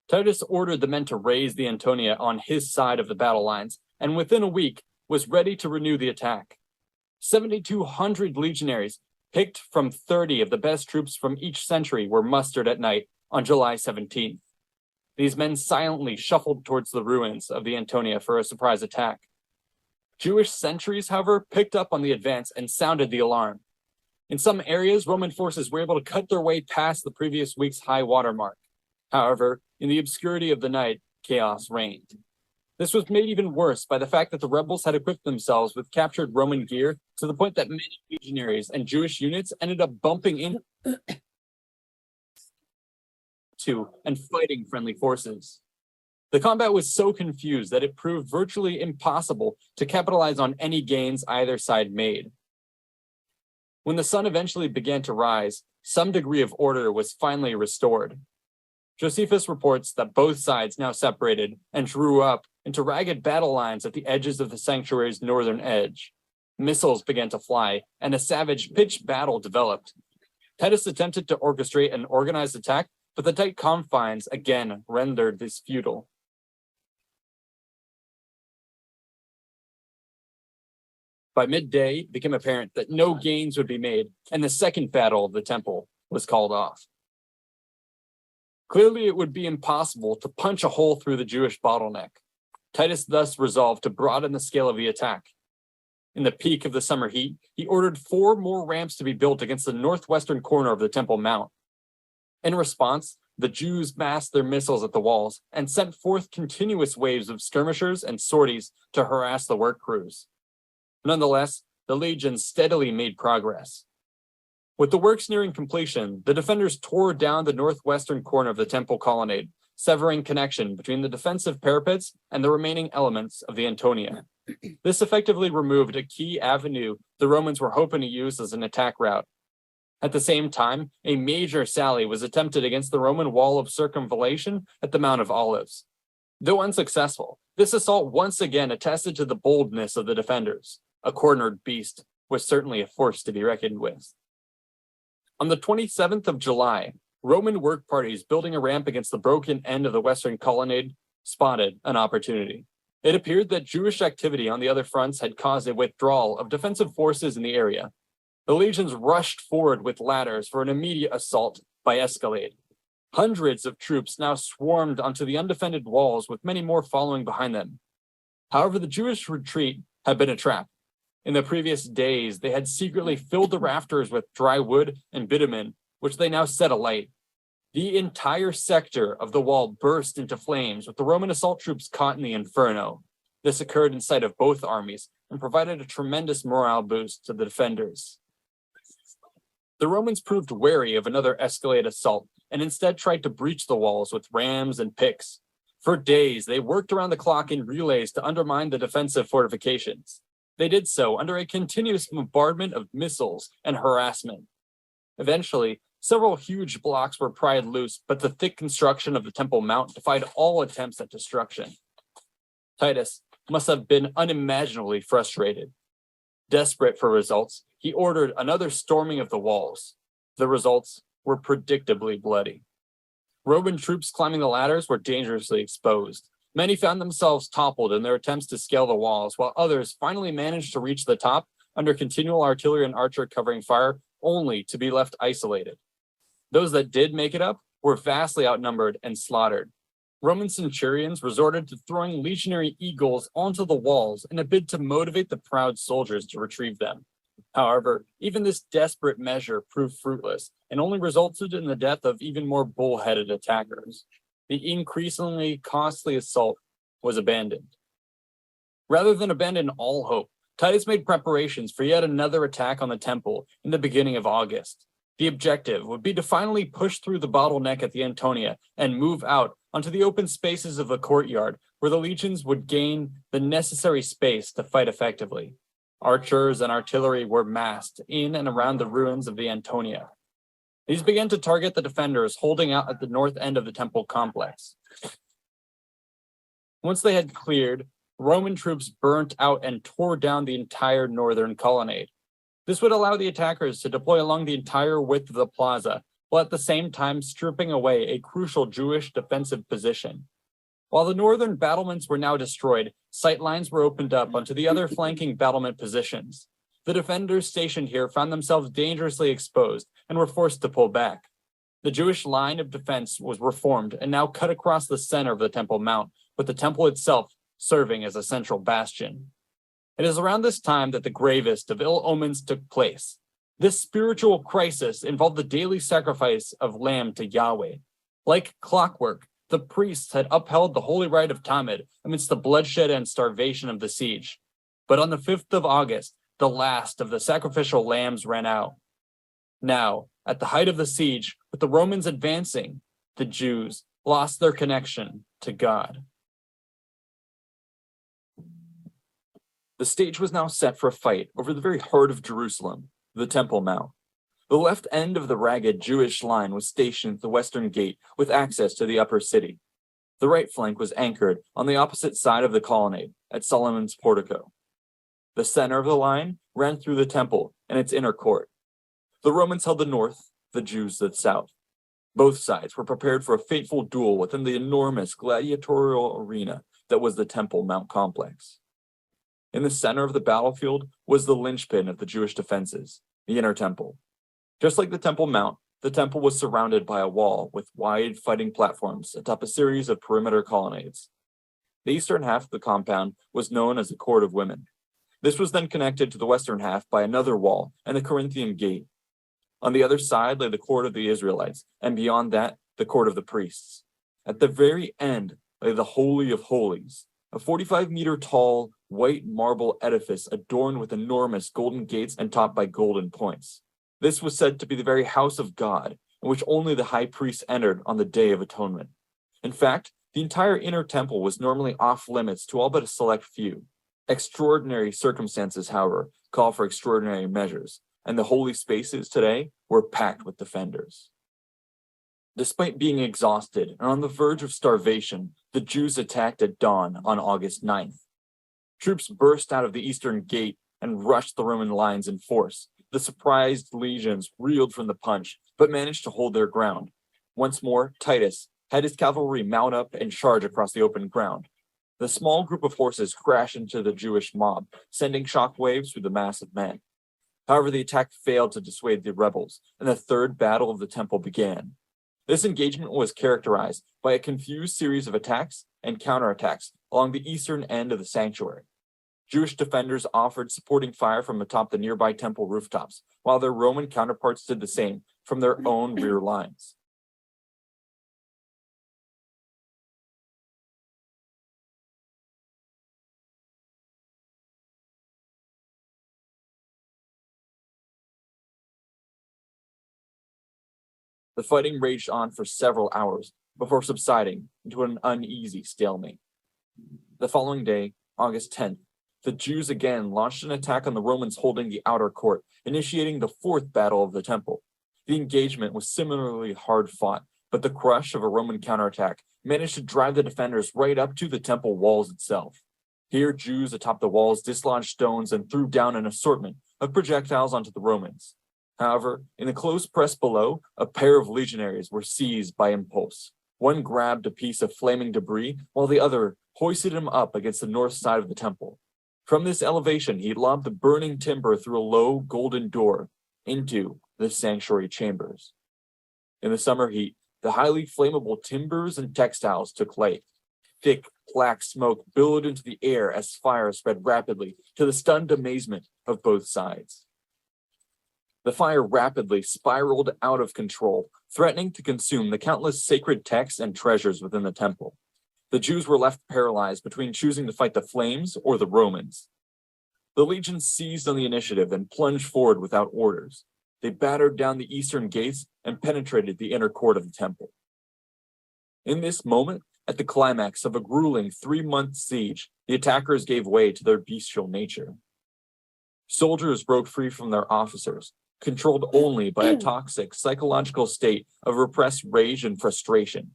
Titus ordered the men to raise the Antonia on his side of the battle lines, and within a week was ready to renew the attack. 7,200 legionaries, picked from 30 of the best troops from each century, were mustered at night on July 17th. These men silently shuffled towards the ruins of the Antonia for a surprise attack. Jewish sentries, however, picked up on the advance and sounded the alarm. In some areas, Roman forces were able to cut their way past the previous week's high water mark. However, in the obscurity of the night, chaos reigned. This was made even worse by the fact that the rebels had equipped themselves with captured Roman gear to the point that many legionaries and Jewish units ended up bumping into and fighting friendly forces. The combat was so confused that it proved virtually impossible to capitalize on any gains either side made. When the sun eventually began to rise, some degree of order was finally restored. Josephus reports that both sides now separated and drew up into ragged battle lines at the edges of the sanctuary's northern edge. Missiles began to fly, and a savage pitched battle developed. Titus attempted to orchestrate an organized attack, but the tight confines again rendered this futile. By midday, it became apparent that no gains would be made, and the second battle of the temple was called off. Clearly, it would be impossible to punch a hole through the Jewish bottleneck. Titus thus resolved to broaden the scale of the attack. In the peak of the summer heat, he ordered 4 more ramps to be built against the northwestern corner of the Temple Mount. In response, the Jews massed their missiles at the walls and sent forth continuous waves of skirmishers and sorties to harass the work crews. Nonetheless, the legions steadily made progress. With the works nearing completion, the defenders tore down the northwestern corner of the temple colonnade, severing connection between the defensive parapets and the remaining elements of the Antonia. This effectively removed a key avenue the Romans were hoping to use as an attack route. At the same time, a major sally was attempted against the Roman wall of circumvallation at the Mount of Olives. Though unsuccessful, this assault once again attested to the boldness of the defenders. A cornered beast was certainly a force to be reckoned with. On the 27th of July, Roman work parties building a ramp against the broken end of the western colonnade spotted an opportunity. It appeared that Jewish activity on the other fronts had caused a withdrawal of defensive forces in the area. The legions rushed forward with ladders for an immediate assault by escalade. Hundreds of troops now swarmed onto the undefended walls, with many more following behind them. However, the Jewish retreat had been a trap. In the previous days, they had secretly filled the rafters with dry wood and bitumen, which they now set alight. The entire sector of the wall burst into flames, with the Roman assault troops caught in the inferno. This occurred in sight of both armies and provided a tremendous morale boost to the defenders. The Romans proved wary of another escalade assault and instead tried to breach the walls with rams and picks. For days, they worked around the clock in relays to undermine the defensive fortifications. They did so under a continuous bombardment of missiles and harassment. Eventually, several huge blocks were pried loose, but the thick construction of the Temple Mount defied all attempts at destruction. Titus must have been unimaginably frustrated. Desperate for results, he ordered another storming of the walls. The results were predictably bloody. Roman troops climbing the ladders were dangerously exposed. Many found themselves toppled in their attempts to scale the walls, while others finally managed to reach the top under continual artillery and archer covering fire, only to be left isolated. Those that did make it up were vastly outnumbered and slaughtered. Roman centurions resorted to throwing legionary eagles onto the walls in a bid to motivate the proud soldiers to retrieve them. However, even this desperate measure proved fruitless and only resulted in the death of even more bullheaded attackers. The increasingly costly assault was abandoned. Rather than abandon all hope, Titus made preparations for yet another attack on the temple in the beginning of August. The objective would be to finally push through the bottleneck at the Antonia and move out onto the open spaces of the courtyard, where the legions would gain the necessary space to fight effectively. Archers and artillery were massed in and around the ruins of the Antonia. These began to target the defenders holding out at the north end of the temple complex. Once they had cleared, Roman troops burnt out and tore down the entire northern colonnade. This would allow the attackers to deploy along the entire width of the plaza, while at the same time stripping away a crucial Jewish defensive position. While the northern battlements were now destroyed, sight lines were opened up onto the other flanking battlement positions. The defenders stationed here found themselves dangerously exposed and were forced to pull back. The Jewish line of defense was reformed and now cut across the center of the Temple Mount, with the temple itself serving as a central bastion. It is around this time that the gravest of ill omens took place. This spiritual crisis involved the daily sacrifice of lamb to Yahweh. Like clockwork, the priests had upheld the holy rite of Tamid amidst the bloodshed and starvation of the siege. But on the 5th of August, the last of the sacrificial lambs ran out. Now, at the height of the siege, with the Romans advancing, the Jews lost their connection to God. The stage was now set for a fight over the very heart of Jerusalem, the Temple Mount. The left end of the ragged Jewish line was stationed at the western gate with access to the upper city. The right flank was anchored on the opposite side of the colonnade at Solomon's portico. The center of the line ran through the temple and its inner court. The Romans held the north, the Jews the south. Both sides were prepared for a fateful duel within the enormous gladiatorial arena that was the Temple Mount complex. In the center of the battlefield was the linchpin of the Jewish defenses, the inner temple. Just like the Temple Mount, the temple was surrounded by a wall with wide fighting platforms atop a series of perimeter colonnades. The eastern half of the compound was known as the Court of Women. This was then connected to the western half by another wall and the Corinthian Gate. On the other side lay the Court of the Israelites, and beyond that, the Court of the Priests. At the very end lay the Holy of Holies, a 45-meter tall, white marble edifice adorned with enormous golden gates and topped by golden points. This was said to be the very house of God, in which only the high priest entered on the Day of Atonement. In fact, the entire inner temple was normally off limits to all but a select few. Extraordinary circumstances, however, call for extraordinary measures, and the holy spaces today were packed with defenders. Despite being exhausted and on the verge of starvation, the Jews attacked at dawn on August 9th. Troops burst out of the eastern gate and rushed the Roman lines in force. The surprised legions reeled from the punch, but managed to hold their ground. Once more, Titus had his cavalry mount up and charge across the open ground. The small group of horses crashed into the Jewish mob, sending shockwaves through the mass of men. However, the attack failed to dissuade the rebels, and the Third Battle of the Temple began. This engagement was characterized by a confused series of attacks and counterattacks along the eastern end of the sanctuary. Jewish defenders offered supporting fire from atop the nearby temple rooftops, while their Roman counterparts did the same from their own rear lines. The fighting raged on for several hours before subsiding into an uneasy stalemate. The following day, August 10th, the Jews again launched an attack on the Romans holding the outer court, initiating the Fourth Battle of the Temple. The engagement was similarly hard fought, but the crush of a Roman counterattack managed to drive the defenders right up to the temple walls itself. Here, Jews atop the walls dislodged stones and threw down an assortment of projectiles onto the Romans. However, in the close press below, a pair of legionaries were seized by impulse. One grabbed a piece of flaming debris, while the other hoisted him up against the north side of the temple. From this elevation, he lobbed the burning timber through a low golden door into the sanctuary chambers. In the summer heat, the highly flammable timbers and textiles took light. Thick, black smoke billowed into the air as fire spread rapidly to the stunned amazement of both sides. The fire rapidly spiraled out of control, threatening to consume the countless sacred texts and treasures within the temple. The Jews were left paralyzed between choosing to fight the flames or the Romans. The legions seized on the initiative and plunged forward without orders. They battered down the eastern gates and penetrated the inner court of the temple. In this moment, at the climax of a grueling 3-month siege, the attackers gave way to their bestial nature. Soldiers broke free from their officers, controlled only by a toxic psychological state of repressed rage and frustration.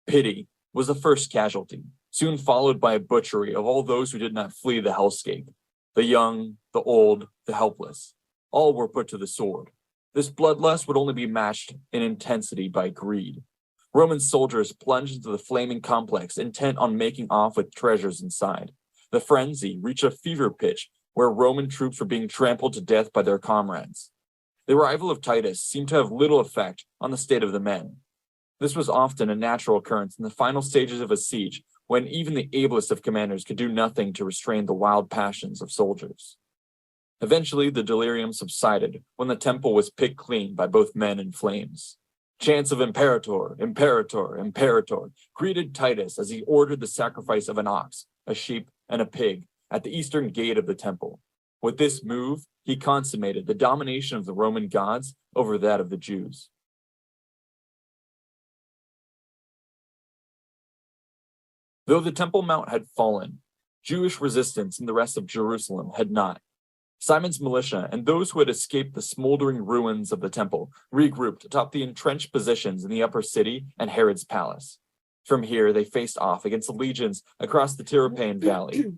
Pity was the first casualty, soon followed by a butchery of all those who did not flee the hellscape. The young, the old, the helpless, all were put to the sword. This bloodlust would only be matched in intensity by greed. Roman soldiers plunged into the flaming complex, intent on making off with treasures inside. The frenzy reached a fever pitch where Roman troops were being trampled to death by their comrades. The arrival of Titus seemed to have little effect on the state of the men. This was often a natural occurrence in the final stages of a siege, when even the ablest of commanders could do nothing to restrain the wild passions of soldiers. Eventually, the delirium subsided when the temple was picked clean by both men and flames. Chants of Imperator, Imperator, Imperator greeted Titus as he ordered the sacrifice of an ox, a sheep, and a pig at the eastern gate of the temple. With this move, he consummated the domination of the Roman gods over that of the Jews. Though the Temple Mount had fallen, Jewish resistance in the rest of Jerusalem had not. Simon's militia and those who had escaped the smoldering ruins of the temple regrouped atop the entrenched positions in the upper city and Herod's palace. From here, they faced off against the legions across the Tirapane Valley.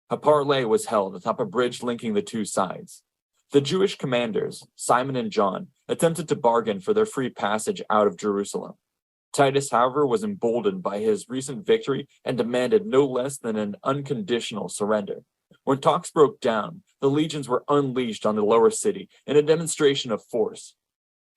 A parley was held atop a bridge linking the two sides. The Jewish commanders, Simon and John, attempted to bargain for their free passage out of Jerusalem. Titus, however, was emboldened by his recent victory and demanded no less than an unconditional surrender. When talks broke down, the legions were unleashed on the lower city in a demonstration of force.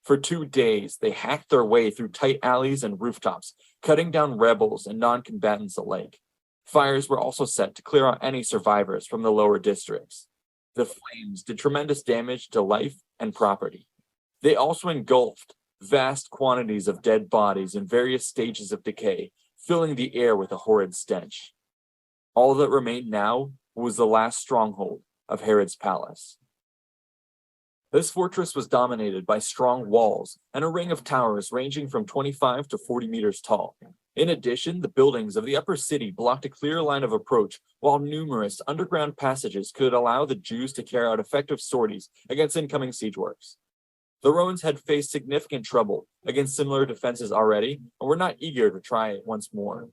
For 2 days, they hacked their way through tight alleys and rooftops, cutting down rebels and non-combatants alike. Fires were also set to clear out any survivors from the lower districts. The flames did tremendous damage to life and property. They also engulfed vast quantities of dead bodies in various stages of decay, filling the air with a horrid stench. All that remained now was the last stronghold of Herod's palace. This fortress was dominated by strong walls and a ring of towers ranging from 25 to 40 meters tall. In addition, the buildings of the upper city blocked a clear line of approach, while numerous underground passages could allow the Jews to carry out effective sorties against incoming siege works. The Romans had faced significant trouble against similar defenses already and were not eager to try it once more.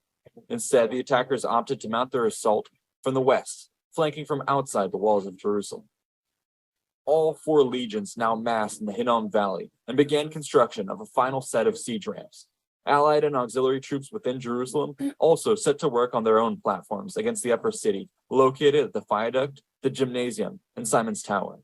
Instead, the attackers opted to mount their assault from the west, flanking from outside the walls of Jerusalem. All 4 legions now massed in the Hinnom Valley and began construction of a final set of siege ramps. Allied and auxiliary troops within Jerusalem also set to work on their own platforms against the upper city, located at the viaduct, the gymnasium, and Simon's Tower.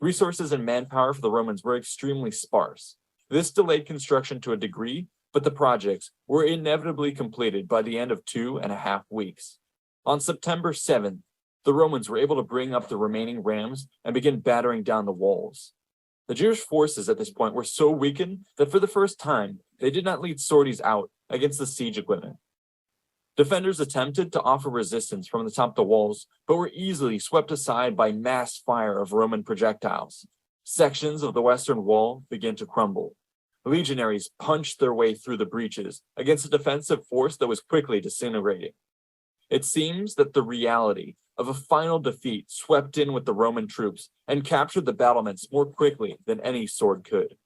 Resources and manpower for the Romans were extremely sparse. This delayed construction to a degree, but the projects were inevitably completed by the end of 2.5 weeks. On September 7th, the Romans were able to bring up the remaining rams and begin battering down the walls. The Jewish forces at this point were so weakened that for the first time, they did not lead sorties out against the siege equipment. Defenders attempted to offer resistance from the top of the walls, but were easily swept aside by mass fire of Roman projectiles. Sections of the western wall began to crumble. Legionaries punched their way through the breaches against a defensive force that was quickly disintegrating. It seems that the reality of a final defeat swept in with the Roman troops and captured the battlements more quickly than any sword could.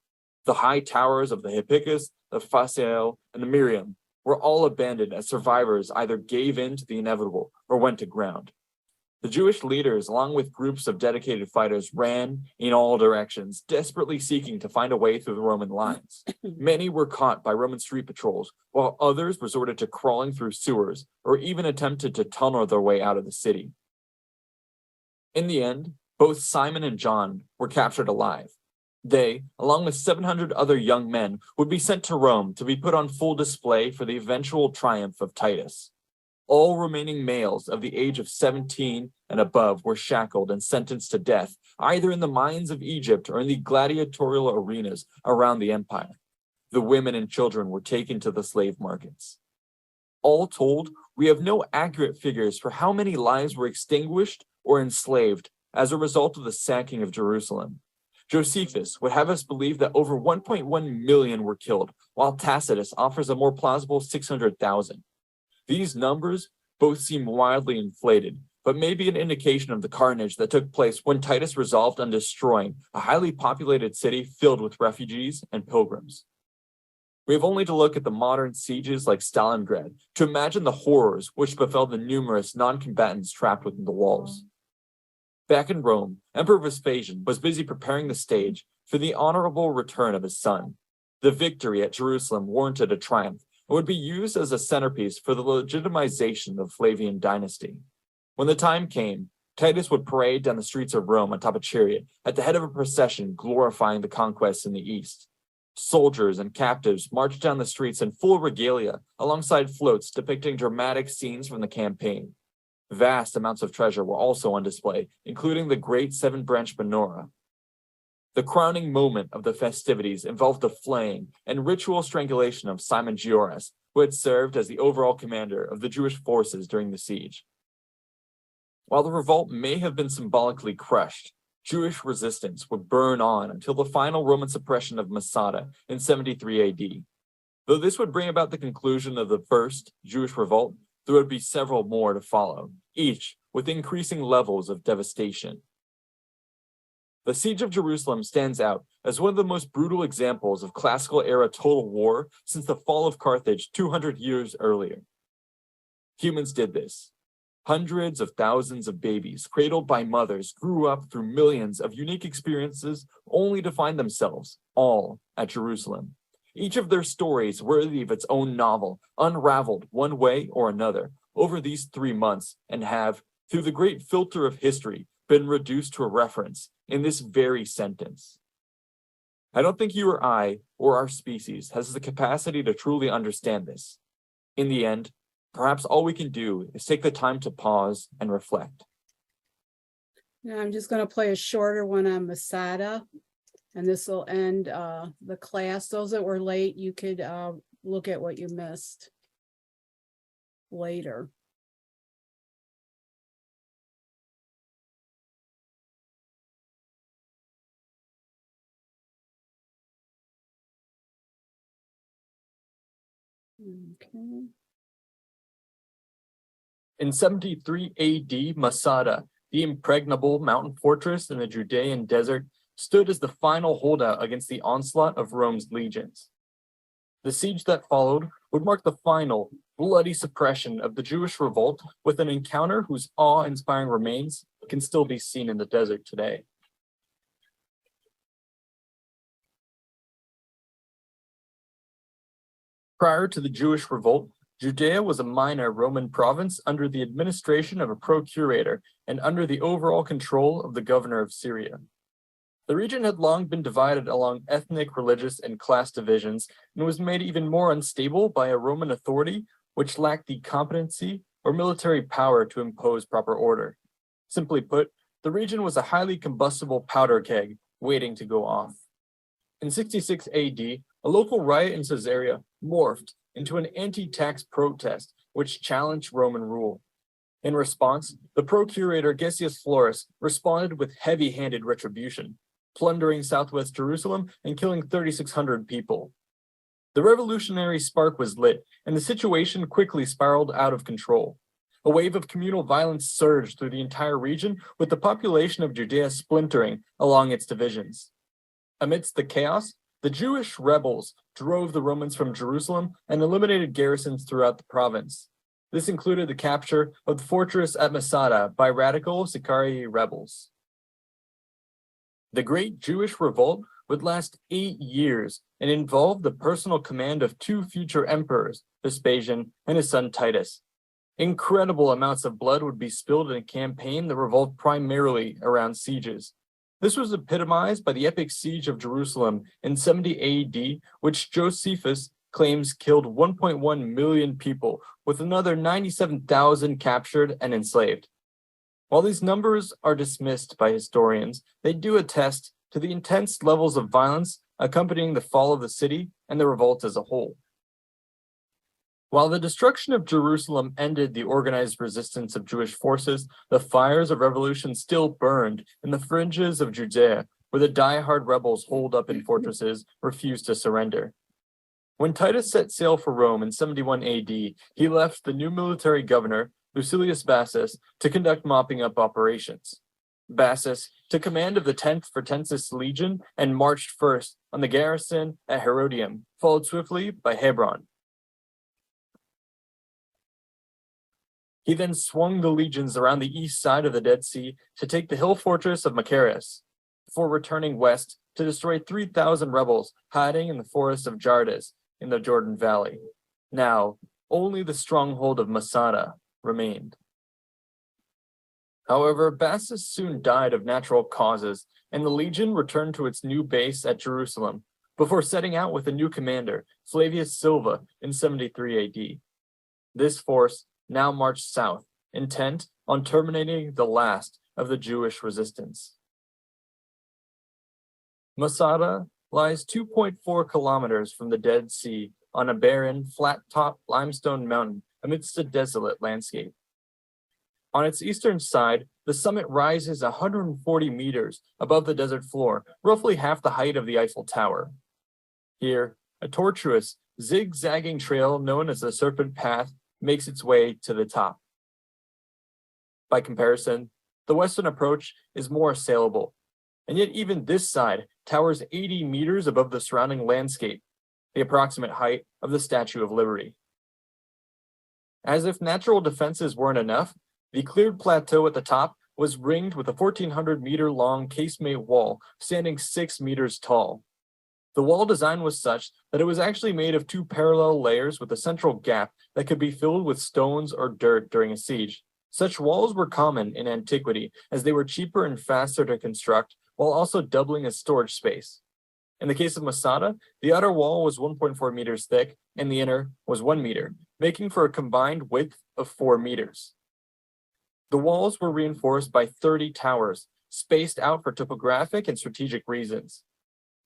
The high towers of the Hippicus, the Phasael, and the Miriam were all abandoned as survivors either gave in to the inevitable or went to ground. The Jewish leaders, along with groups of dedicated fighters, ran in all directions, desperately seeking to find a way through the Roman lines. Many were caught by Roman street patrols, while others resorted to crawling through sewers or even attempted to tunnel their way out of the city. In the end, both Simon and John were captured alive. They, along with 700 other young men, would be sent to Rome to be put on full display for the eventual triumph of Titus. All remaining males of the age of 17 and above were shackled and sentenced to death, either in the mines of Egypt or in the gladiatorial arenas around the empire. The women and children were taken to the slave markets. All told, we have no accurate figures for how many lives were extinguished or enslaved as a result of the sacking of Jerusalem. Josephus would have us believe that over 1.1 million were killed, while Tacitus offers a more plausible 600,000. These numbers both seem wildly inflated, but may be an indication of the carnage that took place when Titus resolved on destroying a highly populated city filled with refugees and pilgrims. We have only to look at the modern sieges like Stalingrad to imagine the horrors which befell the numerous non-combatants trapped within the walls. Back in Rome, Emperor Vespasian was busy preparing the stage for the honorable return of his son. The victory at Jerusalem warranted a triumph and would be used as a centerpiece for the legitimization of the Flavian dynasty. When the time came, Titus would parade down the streets of Rome atop a chariot at the head of a procession glorifying the conquests in the east. Soldiers and captives marched down the streets in full regalia alongside floats depicting dramatic scenes from the campaign. Vast amounts of treasure were also on display, including the great seven-branch menorah. The crowning moment of the festivities involved the flaying and ritual strangulation of Simon Gioras, who had served as the overall commander of the Jewish forces during the siege. While the revolt may have been symbolically crushed, Jewish resistance would burn on until the final Roman suppression of Masada in 73 AD. Though this would bring about the conclusion of the first Jewish revolt, there would be several more to follow, each with increasing levels of devastation. The siege of Jerusalem stands out as one of the most brutal examples of classical era total war since the fall of Carthage 200 years earlier. Humans did this. Hundreds of thousands of babies, cradled by mothers, grew up through millions of unique experiences only to find themselves all at Jerusalem. Each of their stories worthy of its own novel, unraveled one way or another over these 3 months and have, through the great filter of history, been reduced to a reference in this very sentence. I don't think you or I or our species has the capacity to truly understand this. In the end, perhaps all we can do is take the time to pause and reflect. Now I'm just going to play a shorter one on Masada, and this will end the class. Those that were late, you could look at what you missed later. Okay. In 73 AD, Masada, the impregnable mountain fortress in the Judean desert, stood as the final holdout against the onslaught of Rome's legions. The siege that followed would mark the final, bloody suppression of the Jewish revolt with an encounter whose awe-inspiring remains can still be seen in the desert today. Prior to the Jewish revolt, Judea was a minor Roman province under the administration of a procurator and under the overall control of the governor of Syria. The region had long been divided along ethnic, religious, and class divisions, and was made even more unstable by a Roman authority which lacked the competency or military power to impose proper order. Simply put, the region was a highly combustible powder keg waiting to go off. In 66 AD, a local riot in Caesarea morphed into an anti-tax protest which challenged Roman rule. In response, the procurator Gessius Florus responded with heavy-handed retribution, plundering southwest Jerusalem and killing 3,600 people. The revolutionary spark was lit, and the situation quickly spiraled out of control. A wave of communal violence surged through the entire region, with the population of Judea splintering along its divisions. Amidst the chaos, the Jewish rebels drove the Romans from Jerusalem and eliminated garrisons throughout the province. This included the capture of the fortress at Masada by radical Sicarii rebels. The Great Jewish Revolt would last 8 years and involved the personal command of 2 future emperors, Vespasian and his son Titus. Incredible amounts of blood would be spilled in a campaign that revolved primarily around sieges. This was epitomized by the epic siege of Jerusalem in 70 AD, which Josephus claims killed 1.1 million people, with another 97,000 captured and enslaved. While these numbers are dismissed by historians, they do attest to the intense levels of violence accompanying the fall of the city and the revolt as a whole. While the destruction of Jerusalem ended the organized resistance of Jewish forces, the fires of revolution still burned in the fringes of Judea, where the die-hard rebels holed up in fortresses refused to surrender. When Titus set sail for Rome in 71 AD, he left the new military governor, Lucilius Bassus, to conduct mopping up operations. Bassus took command of the 10th Fretensis Legion and marched first on the garrison at Herodium, followed swiftly by Hebron. He then swung the legions around the east side of the Dead Sea to take the hill fortress of Machaerus, before returning west to destroy 3,000 rebels hiding in the forest of Jardis in the Jordan Valley. Now, only the stronghold of Masada remained. However, Bassus soon died of natural causes, and the legion returned to its new base at Jerusalem, before setting out with a new commander, Flavius Silva, in 73 AD. This force now marched south, intent on terminating the last of the Jewish resistance. Masada lies 2.4 kilometers from the Dead Sea on a barren, flat-topped limestone mountain amidst a desolate landscape. On its eastern side, the summit rises 140 meters above the desert floor, roughly half the height of the Eiffel Tower. Here, a tortuous, zigzagging trail known as the Serpent Path makes its way to the top. By comparison, the western approach is more assailable, and yet even this side towers 80 meters above the surrounding landscape, the approximate height of the Statue of Liberty. As if natural defenses weren't enough, the cleared plateau at the top was ringed with a 1,400-meter-long casemate wall standing 6 meters tall. The wall design was such that it was actually made of 2 parallel layers with a central gap that could be filled with stones or dirt during a siege. Such walls were common in antiquity, as they were cheaper and faster to construct, while also doubling as storage space. In the case of Masada, the outer wall was 1.4 meters thick, and the inner was 1 meter, making for a combined width of 4 meters. The walls were reinforced by 30 towers, spaced out for topographic and strategic reasons.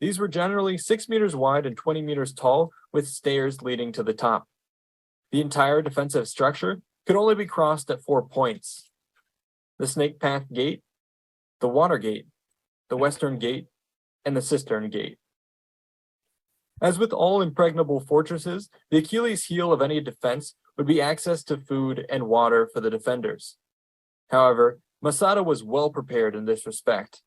These were generally 6 meters wide and 20 meters tall, with stairs leading to the top. The entire defensive structure could only be crossed at 4 points: the Snake Path Gate, the Water Gate, the Western Gate, and the Cistern Gate. As with all impregnable fortresses, the Achilles heel of any defense would be access to food and water for the defenders. However, Masada was well prepared in this respect.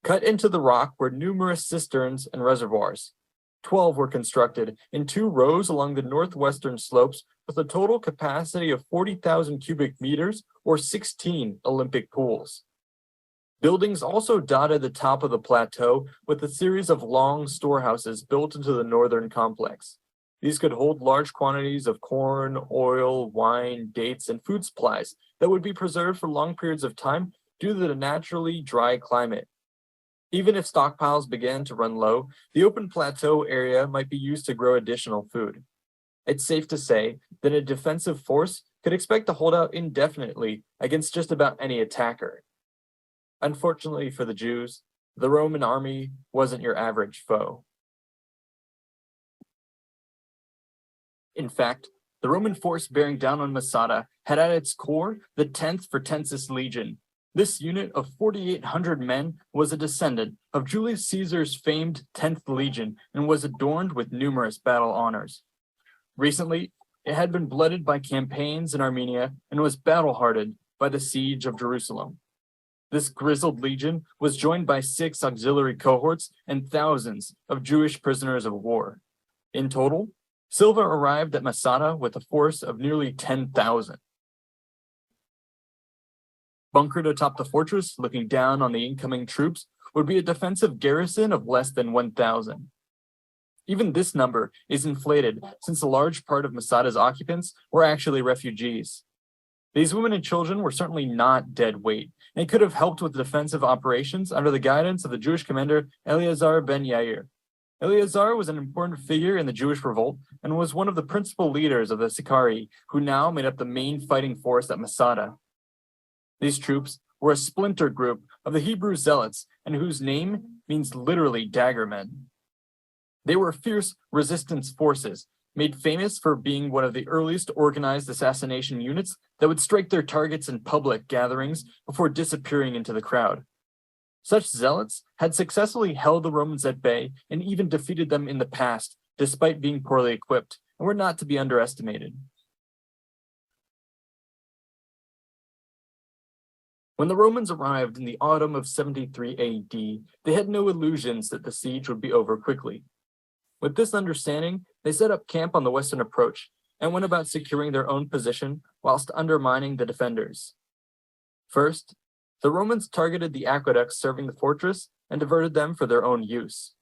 Cut into the rock were numerous cisterns and reservoirs. 12 were constructed in 2 rows along the northwestern slopes with a total capacity of 40,000 cubic meters or 16 Olympic pools. Buildings also dotted the top of the plateau with a series of long storehouses built into the northern complex. These could hold large quantities of corn, oil, wine, dates, and food supplies that would be preserved for long periods of time due to the naturally dry climate. Even if stockpiles began to run low, the open plateau area might be used to grow additional food. It's safe to say that a defensive force could expect to hold out indefinitely against just about any attacker. Unfortunately for the Jews, the Roman army wasn't your average foe. In fact, the Roman force bearing down on Masada had at its core the 10th Fretensis Legion. This unit of 4,800 men was a descendant of Julius Caesar's famed 10th Legion and was adorned with numerous battle honors. Recently, it had been blooded by campaigns in Armenia and was battle-hardened by the siege of Jerusalem. This grizzled legion was joined by 6 auxiliary cohorts and thousands of Jewish prisoners of war. In total, Silva arrived at Masada with a force of nearly 10,000. Bunkered atop the fortress, looking down on the incoming troops, would be a defensive garrison of less than 1,000. Even this number is inflated since a large part of Masada's occupants were actually refugees. These women and children were certainly not dead weight, and could have helped with defensive operations under the guidance of the Jewish commander Eleazar ben Yair. Eleazar was an important figure in the Jewish revolt and was one of the principal leaders of the Sicarii, who now made up the main fighting force at Masada. These troops were a splinter group of the Hebrew zealots, and whose name means literally daggermen. They were fierce resistance forces, made famous for being one of the earliest organized assassination units that would strike their targets in public gatherings before disappearing into the crowd. Such zealots had successfully held the Romans at bay and even defeated them in the past, despite being poorly equipped, and were not to be underestimated. When the Romans arrived in the autumn of 73 AD, they had no illusions that the siege would be over quickly. With this understanding, they set up camp on the western approach and went about securing their own position whilst undermining the defenders. First, the Romans targeted the aqueducts serving the fortress and diverted them for their own use.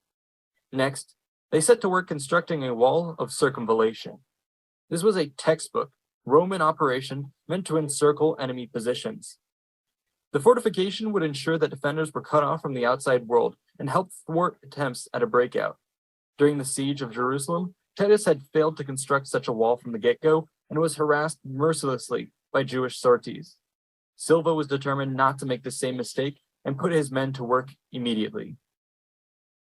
Next, they set to work constructing a wall of circumvallation. This was a textbook Roman operation meant to encircle enemy positions. The fortification would ensure that defenders were cut off from the outside world and help thwart attempts at a breakout. During the siege of Jerusalem, Titus had failed to construct such a wall from the get-go and was harassed mercilessly by Jewish sorties. Silva was determined not to make the same mistake and put his men to work immediately.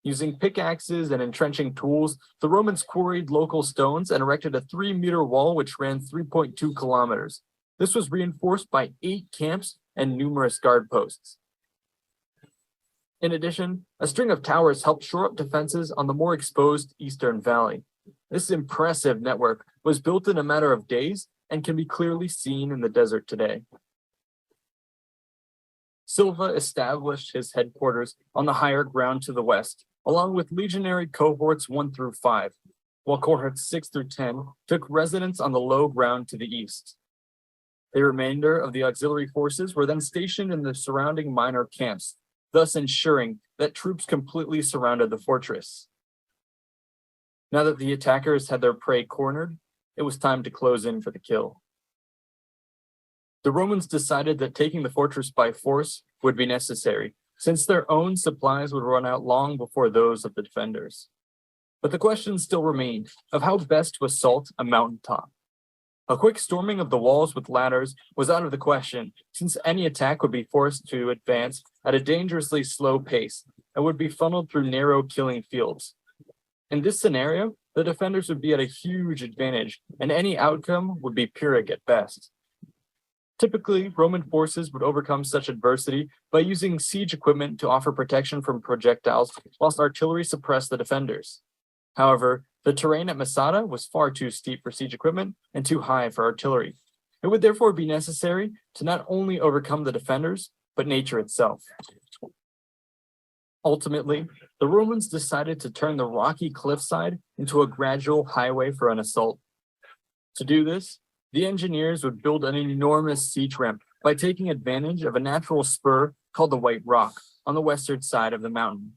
Using pickaxes and entrenching tools, the Romans quarried local stones and erected a 3-meter wall which ran 3.2 kilometers. This was reinforced by 8 camps and numerous guard posts. In addition, a string of towers helped shore up defenses on the more exposed eastern valley. This impressive network was built in a matter of days and can be clearly seen in the desert today. Silva established his headquarters on the higher ground to the west, along with legionary cohorts 1 through 5, while cohorts 6 through 10 took residence on the low ground to the east. The remainder of the auxiliary forces were then stationed in the surrounding minor camps, thus ensuring that troops completely surrounded the fortress. Now that the attackers had their prey cornered, it was time to close in for the kill. The Romans decided that taking the fortress by force would be necessary, since their own supplies would run out long before those of the defenders. But the question still remained of how best to assault a mountaintop. A quick storming of the walls with ladders was out of the question, since any attack would be forced to advance at a dangerously slow pace and would be funneled through narrow killing fields. In this scenario, the defenders would be at a huge advantage, and any outcome would be Pyrrhic at best. Typically, Roman forces would overcome such adversity by using siege equipment to offer protection from projectiles, whilst artillery suppressed the defenders. However, the terrain at Masada was far too steep for siege equipment and too high for artillery. It would therefore be necessary to not only overcome the defenders, but nature itself. Ultimately, the Romans decided to turn the rocky cliffside into a gradual highway for an assault. To do this, the engineers would build an enormous siege ramp by taking advantage of a natural spur called the White Rock on the western side of the mountain.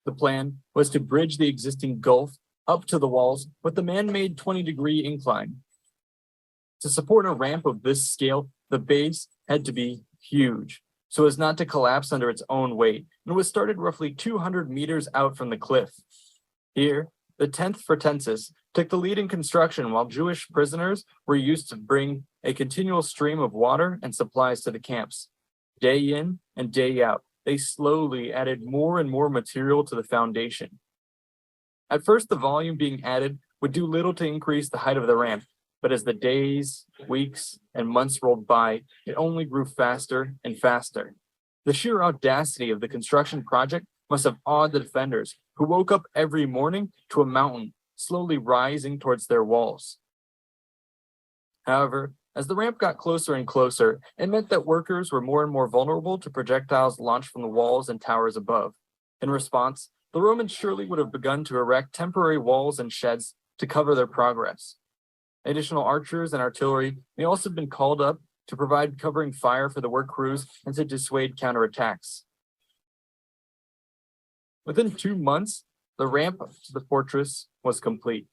The plan was to bridge the existing gulf up to the walls with the man-made 20-degree incline. To support a ramp of this scale, the base had to be huge, so as not to collapse under its own weight, and was started roughly 200 meters out from the cliff. Here, the 10th Fretensis took the lead in construction while Jewish prisoners were used to bring a continual stream of water and supplies to the camps. Day in and day out, they slowly added more and more material to the foundation. At first, the volume being added would do little to increase the height of the ramp, but as the days, weeks, and months rolled by, it only grew faster and faster. The sheer audacity of the construction project must have awed the defenders, who woke up every morning to a mountain slowly rising towards their walls. However, as the ramp got closer and closer, it meant that workers were more and more vulnerable to projectiles launched from the walls and towers above. In response, the Romans surely would have begun to erect temporary walls and sheds to cover their progress. Additional archers and artillery may also have been called up to provide covering fire for the work crews and to dissuade counterattacks. Within 2 months, the ramp to the fortress was complete.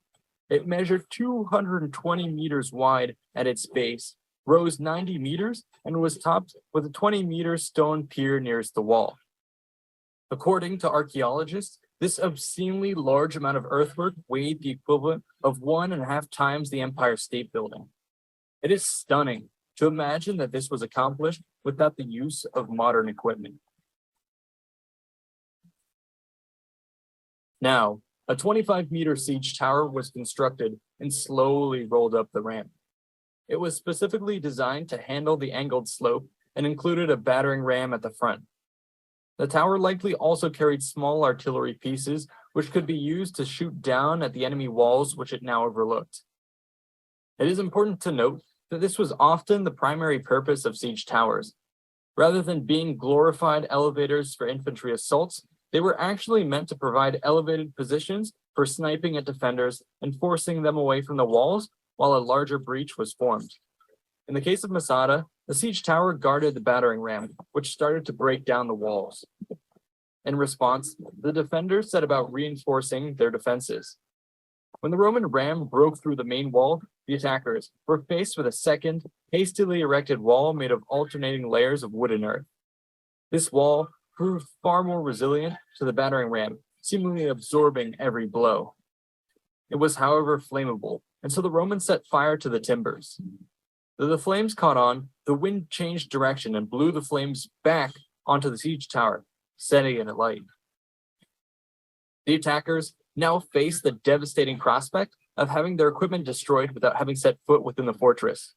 It measured 220 meters wide at its base, rose 90 meters, and was topped with a 20-meter stone pier nearest the wall. According to archaeologists, this obscenely large amount of earthwork weighed the equivalent of 1.5 times the Empire State Building. It is stunning to imagine that this was accomplished without the use of modern equipment. Now, a 25-meter siege tower was constructed and slowly rolled up the ramp. It was specifically designed to handle the angled slope and included a battering ram at the front. The tower likely also carried small artillery pieces, which could be used to shoot down at the enemy walls which it now overlooked. It is important to note that this was often the primary purpose of siege towers. Rather than being glorified elevators for infantry assaults, they were actually meant to provide elevated positions for sniping at defenders and forcing them away from the walls while a larger breach was formed. In the case of Masada, the siege tower guarded the battering ram, which started to break down the walls. In response, the defenders set about reinforcing their defenses. When the Roman ram broke through the main wall, the attackers were faced with a second, hastily erected wall made of alternating layers of wood and earth. This wall proved far more resilient to the battering ram, seemingly absorbing every blow. It was, however, flammable, and so the Romans set fire to the timbers. Though the flames caught on, the wind changed direction and blew the flames back onto the siege tower, setting it alight. The attackers now faced the devastating prospect of having their equipment destroyed without having set foot within the fortress.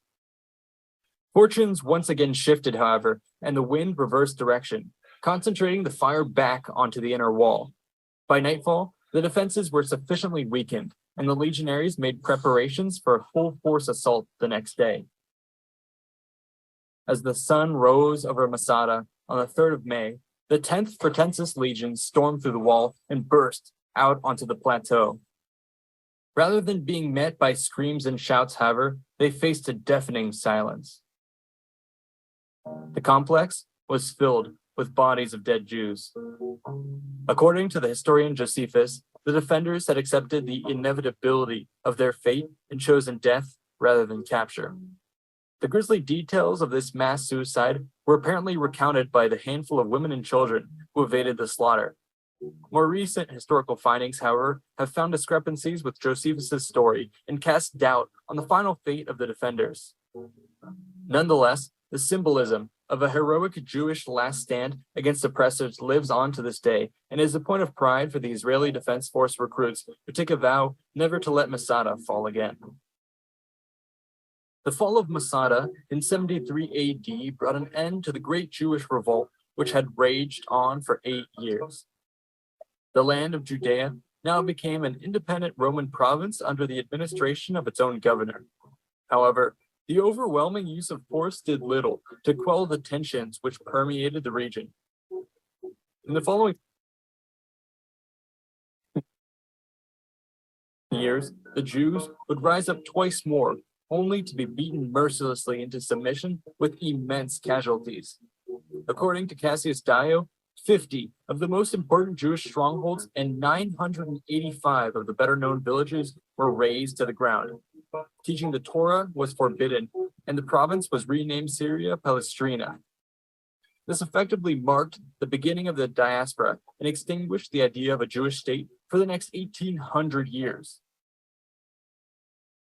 Fortunes once again shifted, however, and the wind reversed direction, concentrating the fire back onto the inner wall. By nightfall, the defenses were sufficiently weakened, and the legionaries made preparations for a full-force assault the next day. As the sun rose over Masada on the 3rd of May, the 10th Fretensis Legion stormed through the wall and burst out onto the plateau. Rather than being met by screams and shouts, however, they faced a deafening silence. The complex was filled with bodies of dead Jews. According to the historian Josephus, the defenders had accepted the inevitability of their fate and chosen death rather than capture. The grisly details of this mass suicide were apparently recounted by the handful of women and children who evaded the slaughter. More recent historical findings, however, have found discrepancies with Josephus' story and cast doubt on the final fate of the defenders. Nonetheless, the symbolism of a heroic Jewish last stand against oppressors lives on to this day and is a point of pride for the Israeli Defense Force recruits who take a vow never to let Masada fall again. The fall of Masada in 73 AD brought an end to the Great Jewish Revolt, which had raged on for 8 years. The land of Judea now became an independent Roman province under the administration of its own governor. However, the overwhelming use of force did little to quell the tensions which permeated the region. In the following years, the Jews would rise up twice more, only to be beaten mercilessly into submission with immense casualties. According to Cassius Dio, 50 of the most important Jewish strongholds and 985 of the better known villages were razed to the ground. Teaching the Torah was forbidden, and the province was renamed Syria Palestrina. This effectively marked the beginning of the diaspora and extinguished the idea of a Jewish state for the next 1800 years.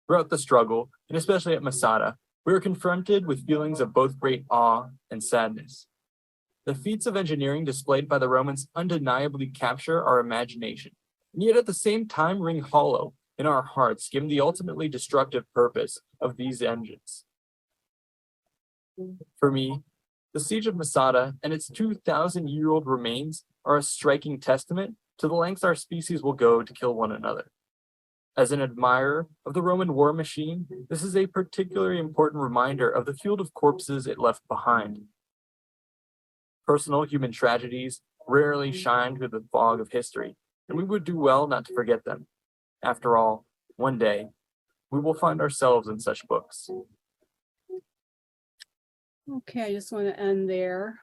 Throughout the struggle, and especially at Masada, we were confronted with feelings of both great awe and sadness. The feats of engineering displayed by the Romans undeniably capture our imagination, and yet at the same time ring hollow in our hearts given the ultimately destructive purpose of these engines. For me, the siege of Masada and its 2,000-year-old remains are a striking testament to the lengths our species will go to kill one another. As an admirer of the Roman war machine, this is a particularly important reminder of the field of corpses it left behind. Personal human tragedies rarely shine through the fog of history, and we would do well not to forget them. After all, one day, we will find ourselves in such books. Okay, I just want to end there.